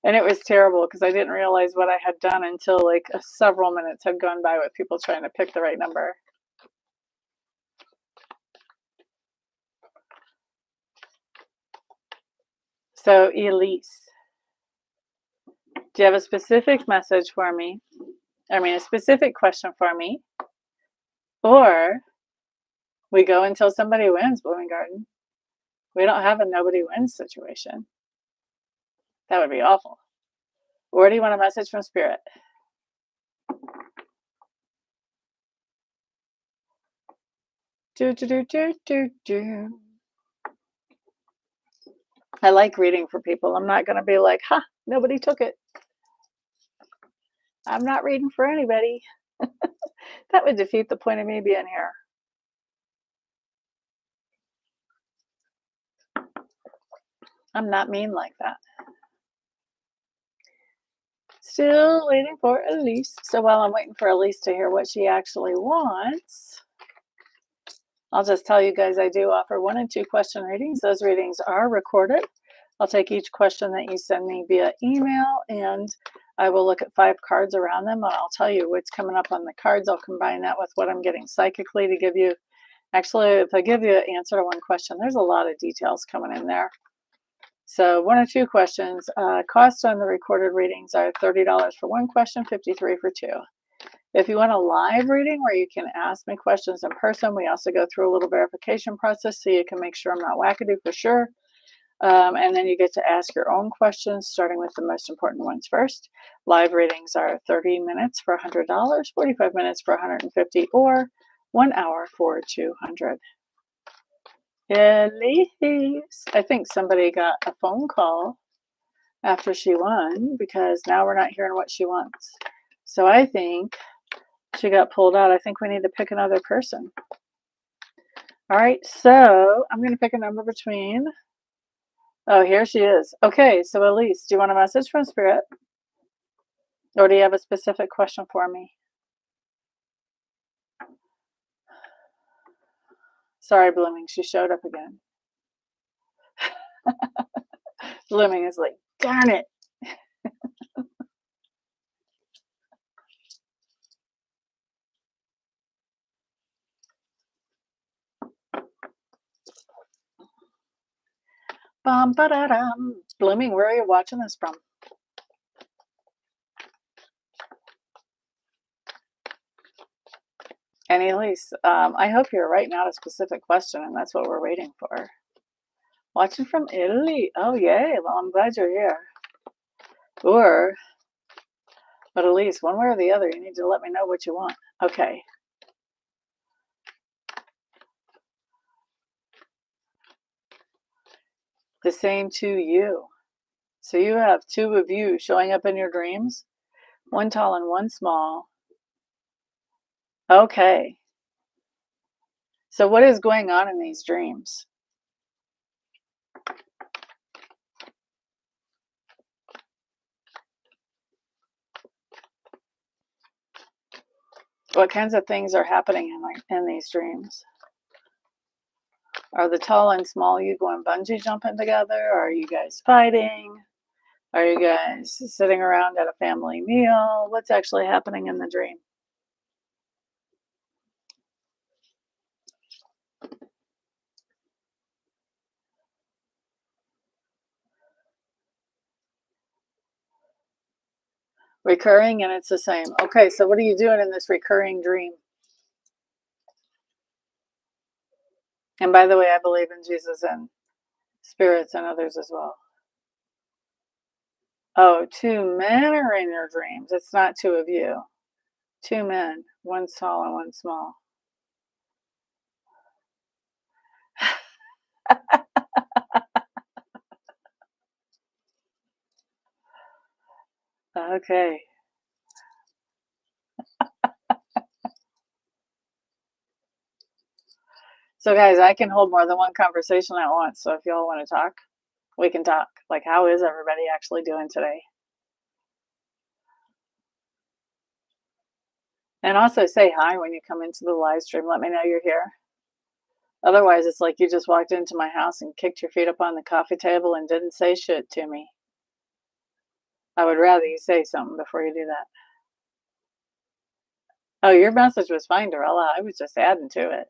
And it was terrible because I didn't realize what I had done until like several minutes had gone by with people trying to pick the right number. So, Elise, do you have a specific message for me? I mean, a specific question for me? Or we go until somebody wins, Blooming Garden. We don't have a nobody wins situation. That would be awful. Or do you want a message from Spirit? Do, do, do, do, do, do. I like reading for people. I'm not going to be like, ha, nobody took it. I'm not reading for anybody. That would defeat the point of me being here. I'm not mean like that. Still waiting for Elise. So while I'm waiting for Elise to hear what she actually wants, I'll just tell you guys I do offer 1 and 2 question readings. Those readings are recorded. I'll take each question that you send me via email, and I will look at 5 cards around them, and I'll tell you what's coming up on the cards. I'll combine that with what I'm getting psychically to give you. Actually, if I give you an answer to one question, there's a lot of details coming in there. So 1 or 2 questions. Cost on the recorded readings are $30 for 1 question, $53 for 2. If you want a live reading where you can ask me questions in person, we also go through a little verification process so you can make sure I'm not wackadoo for sure. And then you get to ask your own questions, starting with the most important ones first. Live readings are 30 minutes for $100, 45 minutes for $150, or 1 hour for $200. Elise, I think somebody got a phone call after she won because now we're not hearing what she wants. So I think she got pulled out. I think we need to pick another person. All right, so I'm going to pick a number between. Oh, here she is. Okay, so Elise, do you want a message from Spirit? Or do you have a specific question for me? Sorry, Blooming, she showed up again. Blooming is like, darn it. Bum, ba-da-dum. Blooming, where are you watching this from? And Elise, I hope you're writing out a specific question, and that's what we're waiting for. Watching from Italy. Oh, yay. Well, I'm glad you're here. But Elise, one way or the other, you need to let me know what you want. Okay. The same to you. So you have two of you showing up in your dreams, one tall and one small. Okay. So what is going on in these dreams? What kinds of things are happening in these dreams? Are the tall and small you going bungee jumping together? Are you guys fighting? Are you guys sitting around at a family meal? What's actually happening in the dream? Recurring, and it's the same. Okay, so what are you doing in this recurring dream? And by the way, I believe in Jesus and spirits and others as well. Oh, two men are in your dreams. It's not two of you. Two men, one tall and one small. Okay. So, guys, I can hold more than one conversation at once. So, if y'all want to talk, we can talk. Like, how is everybody actually doing today? And also say hi when you come into the live stream. Let me know you're here. Otherwise, it's like you just walked into my house and kicked your feet up on the coffee table and didn't say shit to me. I would rather you say something before you do that. Oh, your message was fine, Dorella. I was just adding to it.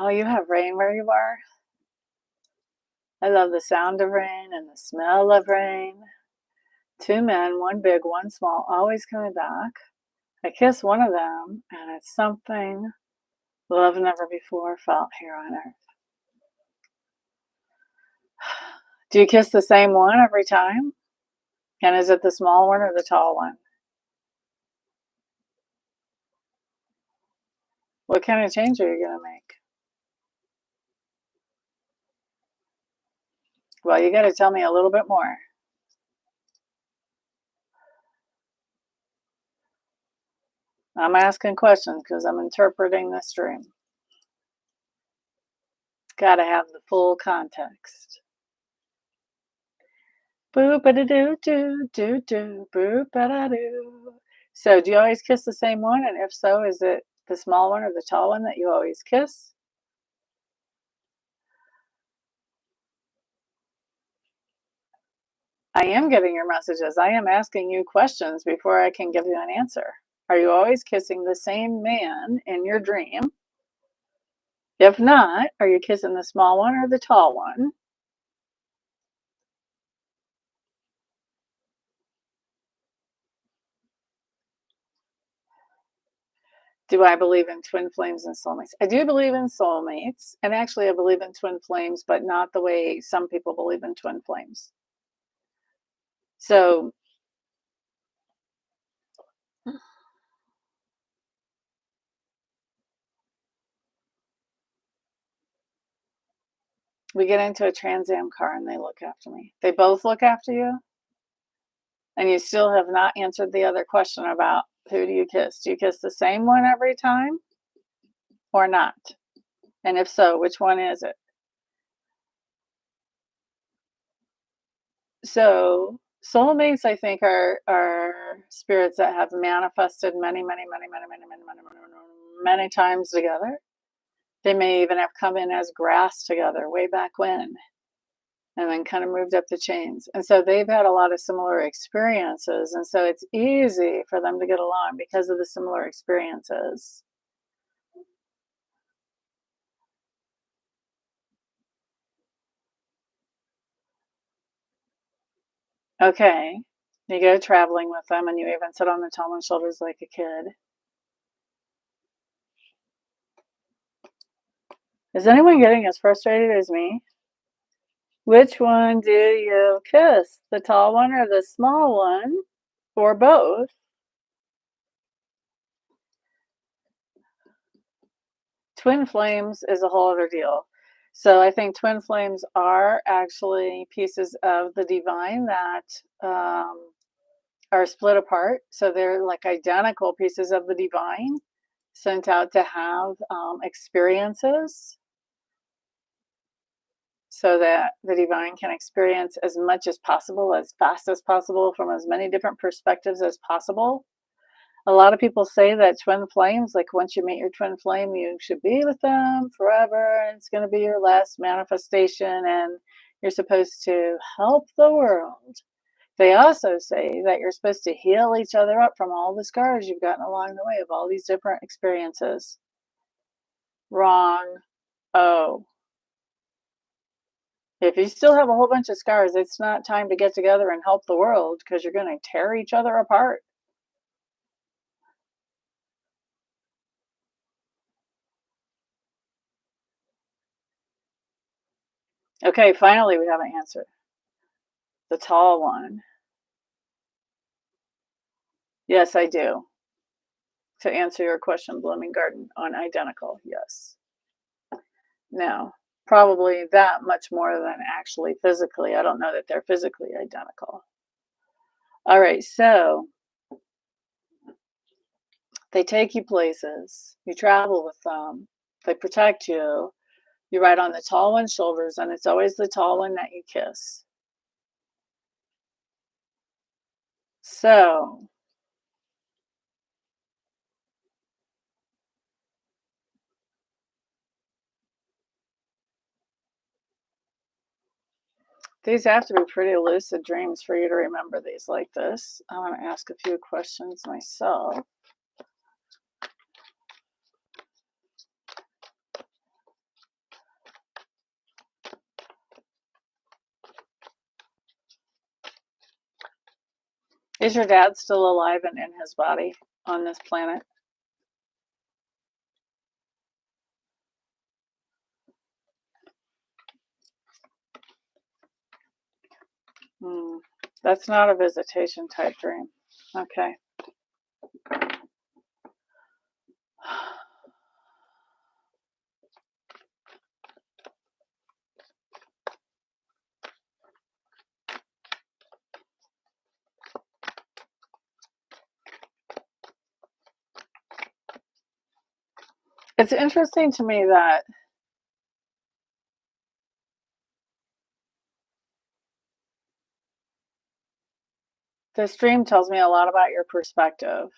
Oh, you have rain where you are? I love the sound of rain and the smell of rain. Two men, one big, one small, always coming back. I kiss one of them, and it's something love never before felt here on earth. Do you kiss the same one every time? And is it the small one or the tall one? What kind of change are you going to make? Well, you got to tell me a little bit more. I'm asking questions because I'm interpreting this dream. Got to have the full context. Boop a doo doo doo doo boop a doo. So, do you always kiss the same one? And if so, is it the small one or the tall one that you always kiss? I am getting your messages. I am asking you questions before I can give you an answer. Are you always kissing the same man in your dream? If not, are you kissing the small one or the tall one? Do I believe in twin flames and soulmates? I do believe in soulmates. And actually, I believe in twin flames, but not the way some people believe in twin flames. So, we get into a Trans Am car and they look after me. They both look after you? And you still have not answered the other question about who do you kiss? Do you kiss the same one every time or not? And if so, which one is it? So, soulmates, I think, are spirits that have manifested many times together. They may even have come in as grass together way back when, and then kind of moved up the chains. And so they've had a lot of similar experiences. And so it's easy for them to get along because of the similar experiences. Okay. You go traveling with them and you even sit on the Tallman shoulders like a kid. Is anyone getting as frustrated as me? Which one do you kiss? The tall one or the small one? Or both? Twin flames is a whole other deal. So I think twin flames are actually pieces of the divine that are split apart. So they're like identical pieces of the divine sent out to have experiences so that the divine can experience as much as possible, as fast as possible, from as many different perspectives as possible. A lot of people say that twin flames, like once you meet your twin flame, you should be with them forever, and it's going to be your last manifestation, and you're supposed to help the world. They also say that you're supposed to heal each other up from all the scars you've gotten along the way of all these different experiences. Wrong. Oh, if you still have a whole bunch of scars, it's not time to get together and help the world because you're going to tear each other apart. Okay, finally, we have an answer. The tall one. Yes, I do. To answer your question, Blooming Garden on identical, yes. Now, probably that much more than actually physically. I don't know that they're physically identical. All right, so they take you places, you travel with them, they protect you, you ride on the tall one's shoulders, and it's always the tall one that you kiss. So, these have to be pretty lucid dreams for you to remember these like this. I want to ask a few questions myself. Is your dad still alive and in his body on this planet? Hmm. That's not a visitation type dream. Okay. It's interesting to me that this dream tells me a lot about your perspective.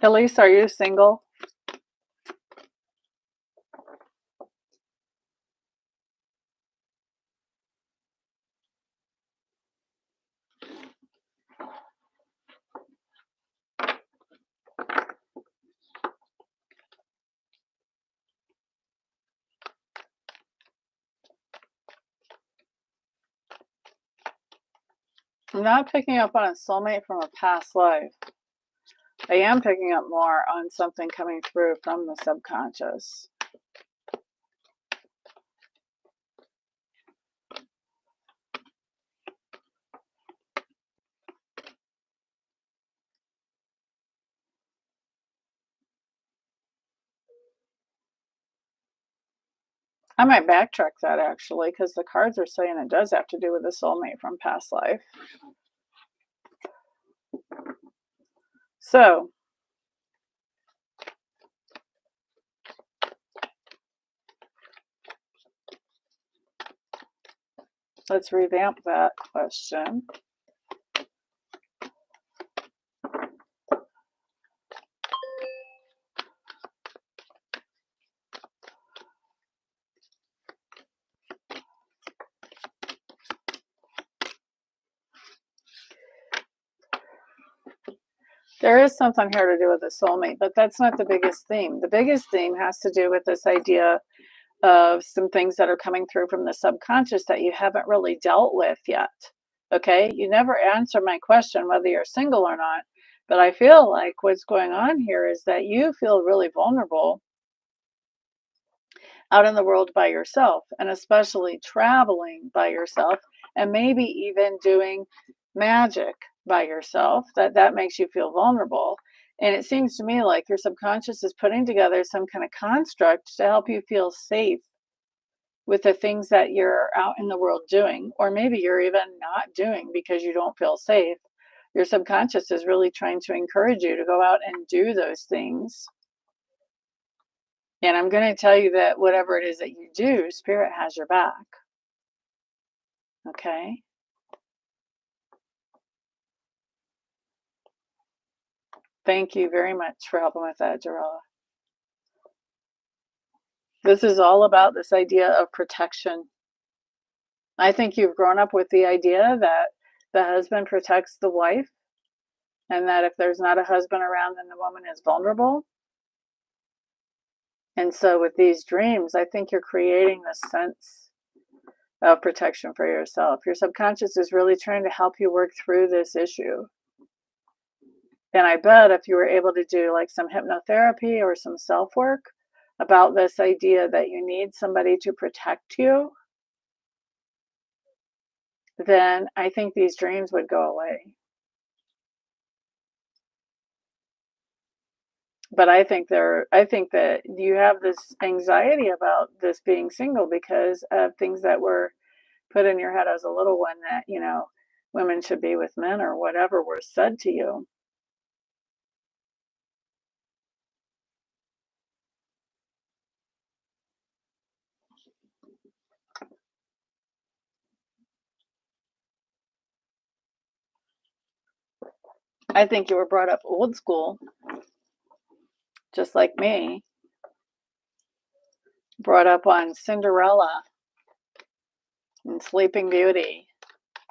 Elise, are you single? I'm not picking up on a soulmate from a past life. I am picking up more on something coming through from the subconscious. I might backtrack that actually, because the cards are saying it does have to do with a soulmate from past life. So, Let's revamp that question. There is something here to do with the soulmate, but that's not the biggest theme. The biggest theme has to do with this idea of some things that are coming through from the subconscious that you haven't really dealt with yet. Okay? You never answer my question whether you're single or not, but I feel like what's going on here is that you feel really vulnerable out in the world by yourself, and especially traveling by yourself, and maybe even doing magic by yourself, that makes you feel vulnerable. And it seems to me like your subconscious is putting together some kind of construct to help you feel safe with the things that you're out in the world doing, or maybe you're even not doing because you don't feel safe. Your subconscious is really trying to encourage you to go out and do those things. And I'm going to tell you that whatever it is that you do, spirit has your back. Okay? Thank you very much for helping with that, Jarrella. This is all about this idea of protection. I think you've grown up with the idea that the husband protects the wife, and that if there's not a husband around, then the woman is vulnerable. And so with these dreams, I think you're creating this sense of protection for yourself. Your subconscious is really trying to help you work through this issue. And I bet if you were able to do like some hypnotherapy or some self-work about this idea that you need somebody to protect you, then I think these dreams would go away. But I think that you have this anxiety about this being single because of things that were put in your head as a little one, that, women should be with men or whatever were said to you. I think you were brought up old school, just like me, brought up on Cinderella and Sleeping Beauty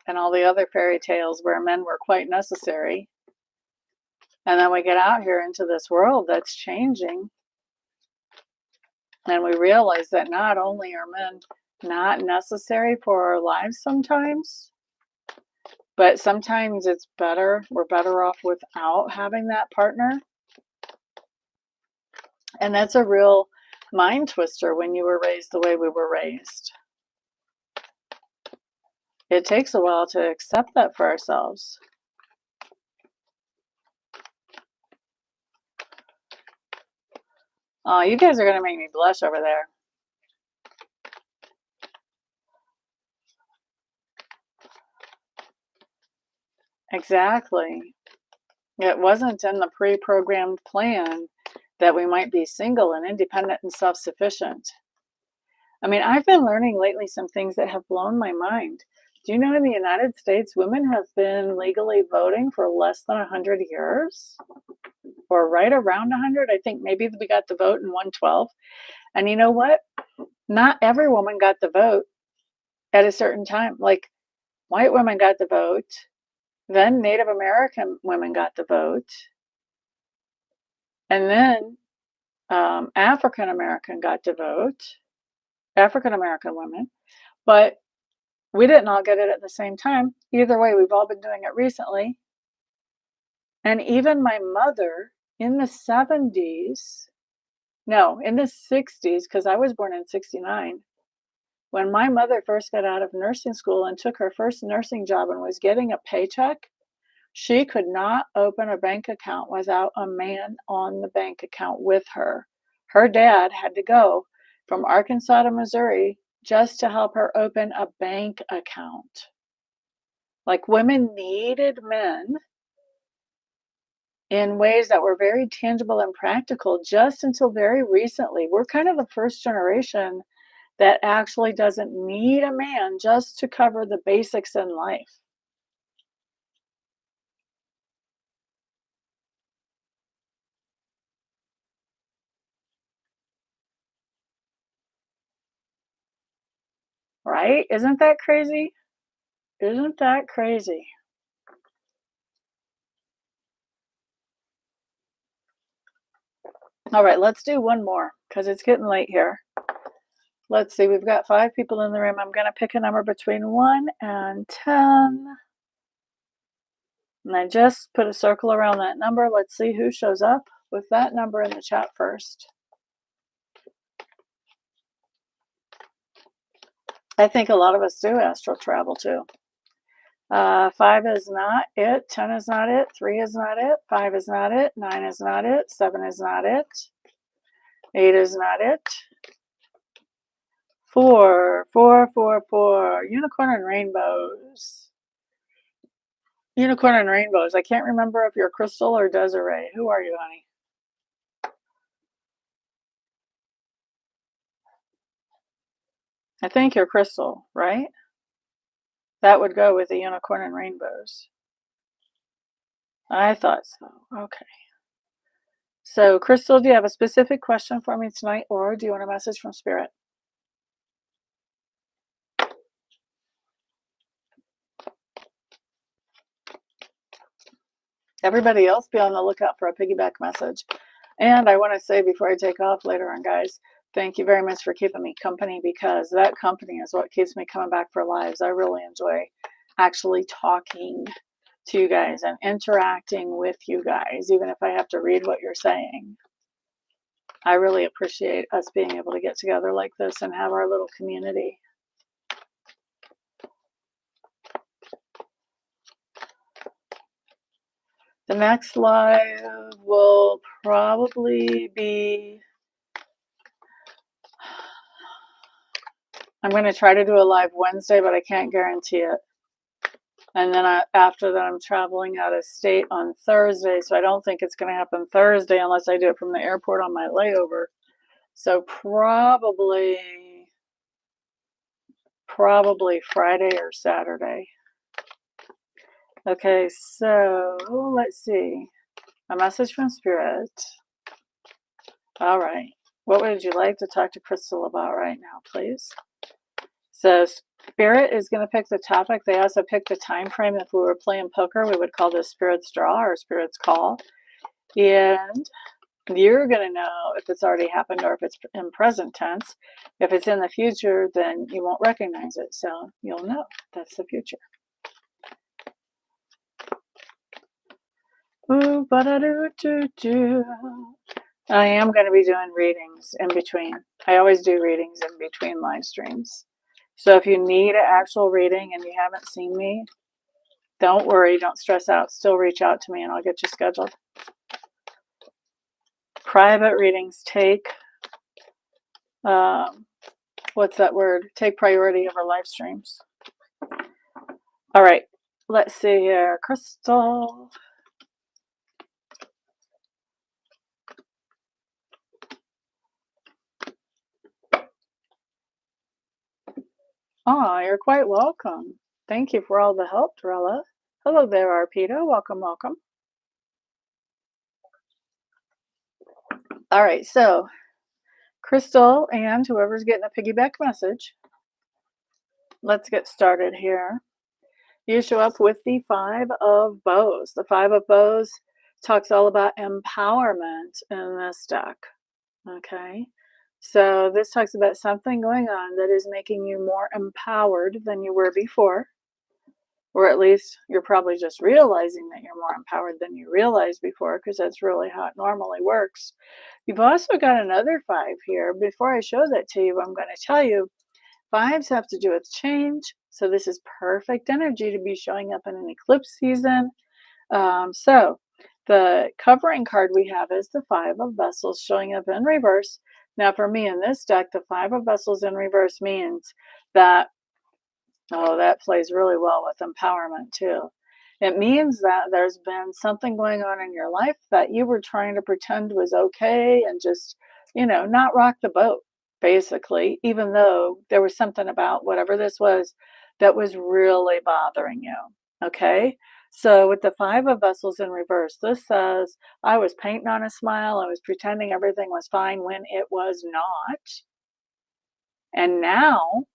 and all the other fairy tales where men were quite necessary. And then we get out here into this world that's changing, and we realize that not only are men not necessary for our lives sometimes, but sometimes we're better off without having that partner. And that's a real mind twister when you were raised the way we were raised. It takes a while to accept that for ourselves. Oh, you guys are going to make me blush over there. Exactly. It wasn't in the pre-programmed plan that we might be single and independent and self-sufficient. I mean, I've been learning lately some things that have blown my mind. Do you know in the United States, women have been legally voting for less than 100 years? Or right around 100? I think maybe we got the vote in 112. And you know what? Not every woman got the vote at a certain time. Like, white women got the vote, then Native American women got the vote, and then African American got to vote, African American women, but we didn't all get it at the same time. Either way, we've all been doing it recently. And even my mother in the 70s, no, in the 60s, because I was born in 69, when my mother first got out of nursing school and took her first nursing job and was getting a paycheck, she could not open a bank account without a man on the bank account with her. Her dad had to go from Arkansas to Missouri just to help her open a bank account. Like, women needed men in ways that were very tangible and practical just until very recently. We're kind of the first generation that actually doesn't need a man just to cover the basics in life. Right? Isn't that crazy? Isn't that crazy? All right, let's do one more because it's getting late here. Let's see, we've got 5 people in the room. I'm going to pick a number between 1 and 10. And I just put a circle around that number. Let's see who shows up with that number in the chat first. I think a lot of us do astral travel too. 5 is not it. 10 is not it. 3 is not it. 5 is not it. 9 is not it. 7 is not it. 8 is not it. 4, 4, 4, 4. Unicorn and rainbows. Unicorn and rainbows. I can't remember if you're Crystal or Desiree. Who are you, honey? I think you're Crystal, right? That would go with the unicorn and rainbows. I thought so. Okay. So, Crystal, do you have a specific question for me tonight, or do you want a message from Spirit? Everybody else be on the lookout for a piggyback message. And I want to say before I take off later on, guys, thank you very much for keeping me company, because that company is what keeps me coming back for lives. I really enjoy actually talking to you guys and interacting with you guys, even if I have to read what you're saying. I really appreciate us being able to get together like this and have our little community. The next live will probably be, I'm going to try to do a live Wednesday, but I can't guarantee it. And then after that, I'm traveling out of state on Thursday, so I don't think it's going to happen Thursday unless I do it from the airport on my layover. So probably Friday or Saturday. Okay, so let's see. A message from Spirit. All right. What would you like to talk to Crystal about right now, please? So Spirit is going to pick the topic. They also picked the time frame. If we were playing poker, we would call this Spirit's draw or Spirit's call. And you're going to know if it's already happened or if it's in present tense. If it's in the future, then you won't recognize it. So you'll know that's the future. Ooh, ba-da-doo-doo-doo. I am going to be doing readings in between. I always do readings in between live streams. So if you need an actual reading and you haven't seen me, don't worry, don't stress out. Still reach out to me and I'll get you scheduled. Private readings take, what's that word? Take priority over live streams. All right, let's see here. Crystal. Oh, you're quite welcome. Thank you for all the help, Drella. Hello there, Arpita. Welcome, welcome. All right, so Crystal and whoever's getting a piggyback message, let's get started here. You show up with the 5 of Bows. The 5 of Bows talks all about empowerment in this deck. Okay, so this talks about something going on that is making you more empowered than you were before. Or at least you're probably just realizing that you're more empowered than you realized before, because that's really how it normally works. You've also got another 5 here. Before I show that to you, I'm going to tell you 5s have to do with change. So this is perfect energy to be showing up in an eclipse season. So the covering card we have is the 5 of Vessels showing up in reverse. Now for me in this deck, the 5 of Vessels in reverse means that, oh, that plays really well with empowerment too. It means that there's been something going on in your life that you were trying to pretend was okay and just, not rock the boat. basically, even though there was something about whatever this was that was really bothering you. Okay? So with the Five of Vessels in reverse, this says, I was painting on a smile, I was pretending everything was fine when it was not. And now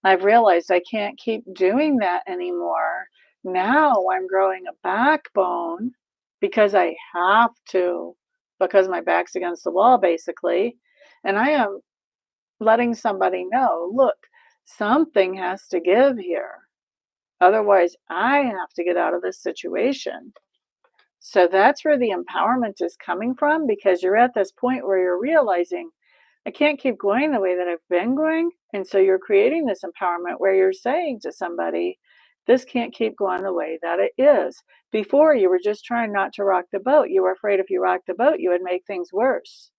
I've realized I can't keep doing that anymore. Now I'm growing a backbone because I have to, because my back's against the wall, basically. And I am letting somebody know, look, something has to give here. Otherwise, I have to get out of this situation. So that's where the empowerment is coming from, because you're at this point where you're realizing, I can't keep going the way that I've been going. And so you're creating this empowerment where you're saying to somebody, this can't keep going the way that it is. Before, you were just trying not to rock the boat. You were afraid if you rocked the boat, you would make things worse.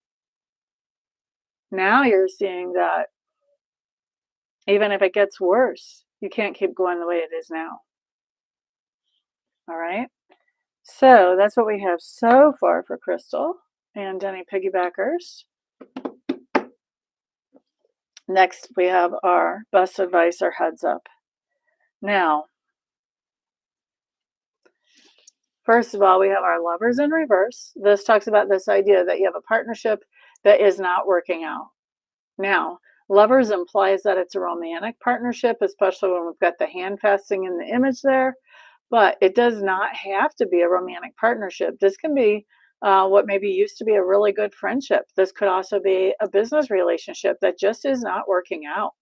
Now you're seeing that even if it gets worse, you can't keep going the way it is now. All right. So that's what we have so far for Crystal and any piggybackers. Next, we have our best advice or heads up. Now, first of all, we have our lovers in reverse. This talks about this idea that you have a partnership that is not working out. Now, lovers implies that it's a romantic partnership, especially when we've got the hand fasting in the image there. But it does not have to be a romantic partnership. This can be what maybe used to be a really good friendship. This could also be a business relationship that just is not working out.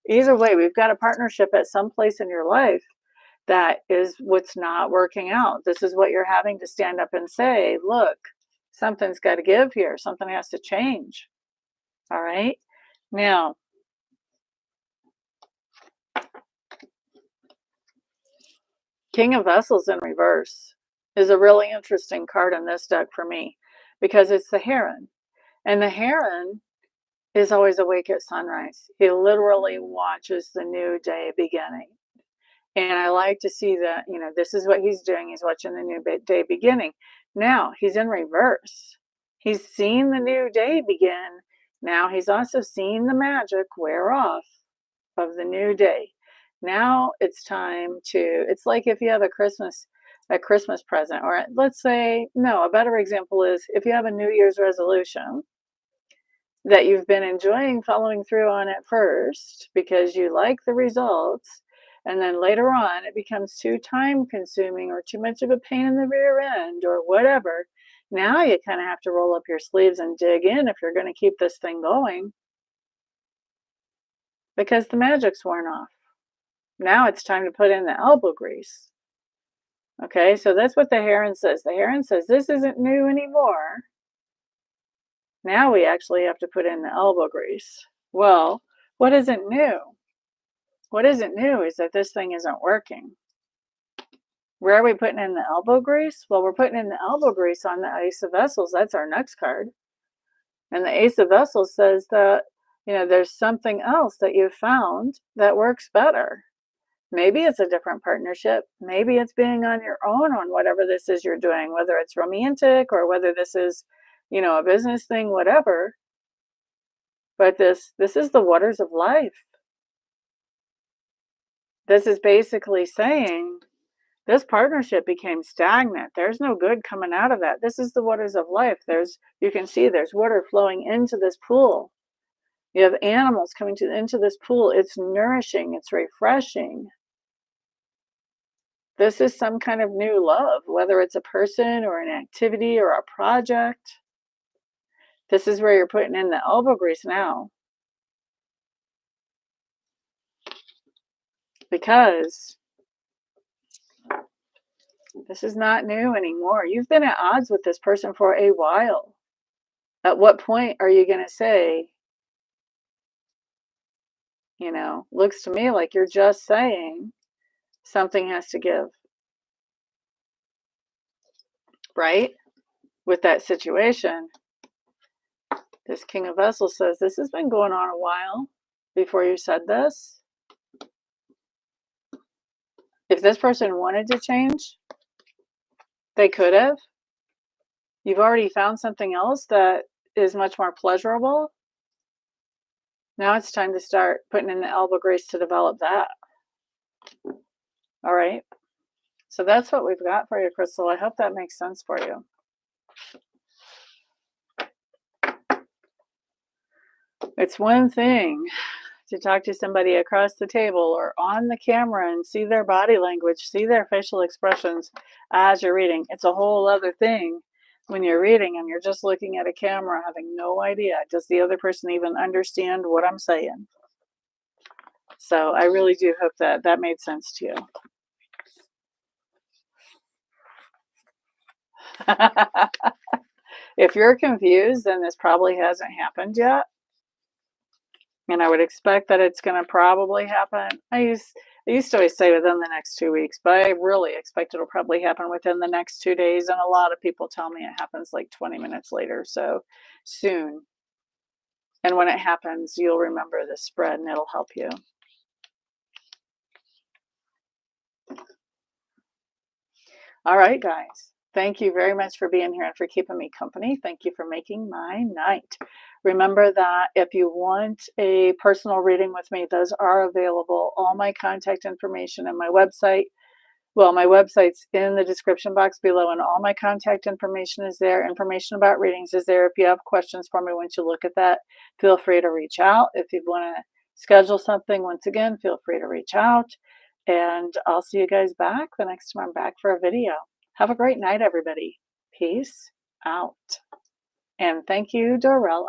Either way, we've got a partnership at some place in your life that is what's not working out. This is what you're having to stand up and say, look, something's got to give here. Something has to change. All right. Now, King of Vessels in reverse is a really interesting card in this deck for me because it's the heron. And the heron is always awake at sunrise. He literally watches the new day beginning. And I like to see that, this is what he's doing. He's watching the new day beginning. Now he's in reverse. He's seen the new day begin. Now he's also seen the magic wear off of the new day. Now it's time to, it's like if you have a Christmas present, or let's say, no, a better example is if you have a New Year's resolution that you've been enjoying following through on at first because you like the results, and then later on it becomes too time consuming or too much of a pain in the rear end or whatever. Now you kind of have to roll up your sleeves and dig in if you're going to keep this thing going, because the magic's worn off. Now it's time to put in the elbow grease. Okay, so that's what the heron says. The heron says, this isn't new anymore. Now we actually have to put in the elbow grease. Well, what isn't new? What isn't new is that this thing isn't working. Where are we putting in the elbow grease? Well, we're putting in the elbow grease on the Ace of Vessels. That's our next card. And the Ace of Vessels says that, there's something else that you've found that works better. Maybe it's a different partnership. Maybe it's being on your own on whatever this is you're doing, whether it's romantic or whether this is, a business thing, whatever. But this is the waters of life. This is basically saying this partnership became stagnant. There's no good coming out of that. This is the waters of life. You can see there's water flowing into this pool. You have animals coming into this pool. It's nourishing. It's refreshing. This is some kind of new love, whether it's a person or an activity or a project. This is where you're putting in the elbow grease now. Because this is not new anymore. You've been at odds with this person for a while. At what point are you going to say, looks to me like you're just saying something has to give, right? With that situation, this King of Vessels says, this has been going on a while before you said this. If this person wanted to change, they could have. You've already found something else that is much more pleasurable. Now it's time to start putting in the elbow grease to develop that. All right. So that's what we've got for you, Crystal. I hope that makes sense for you. It's one thing to talk to somebody across the table or on the camera and see their body language, see their facial expressions as you're reading. It's a whole other thing when you're reading and you're just looking at a camera having no idea, does the other person even understand what I'm saying? So I really do hope that that made sense to you. If you're confused, then this probably hasn't happened yet. And I would expect that it's going to probably happen. I used to always say within the next 2 weeks, but I really expect it'll probably happen within the next 2 days. And a lot of people tell me it happens like 20 minutes later. So soon. And when it happens, you'll remember the spread and it'll help you. All right, guys. Thank you very much for being here and for keeping me company. Thank you for making my night. Remember that if you want a personal reading with me, those are available. All my contact information and my website. Well, my website's in the description box below, and all my contact information is there. Information about readings is there. If you have questions for me once you look at that, feel free to reach out. If you want to schedule something, once again, feel free to reach out. And I'll see you guys back the next time I'm back for a video. Have a great night, everybody. Peace out. And thank you, Dorella.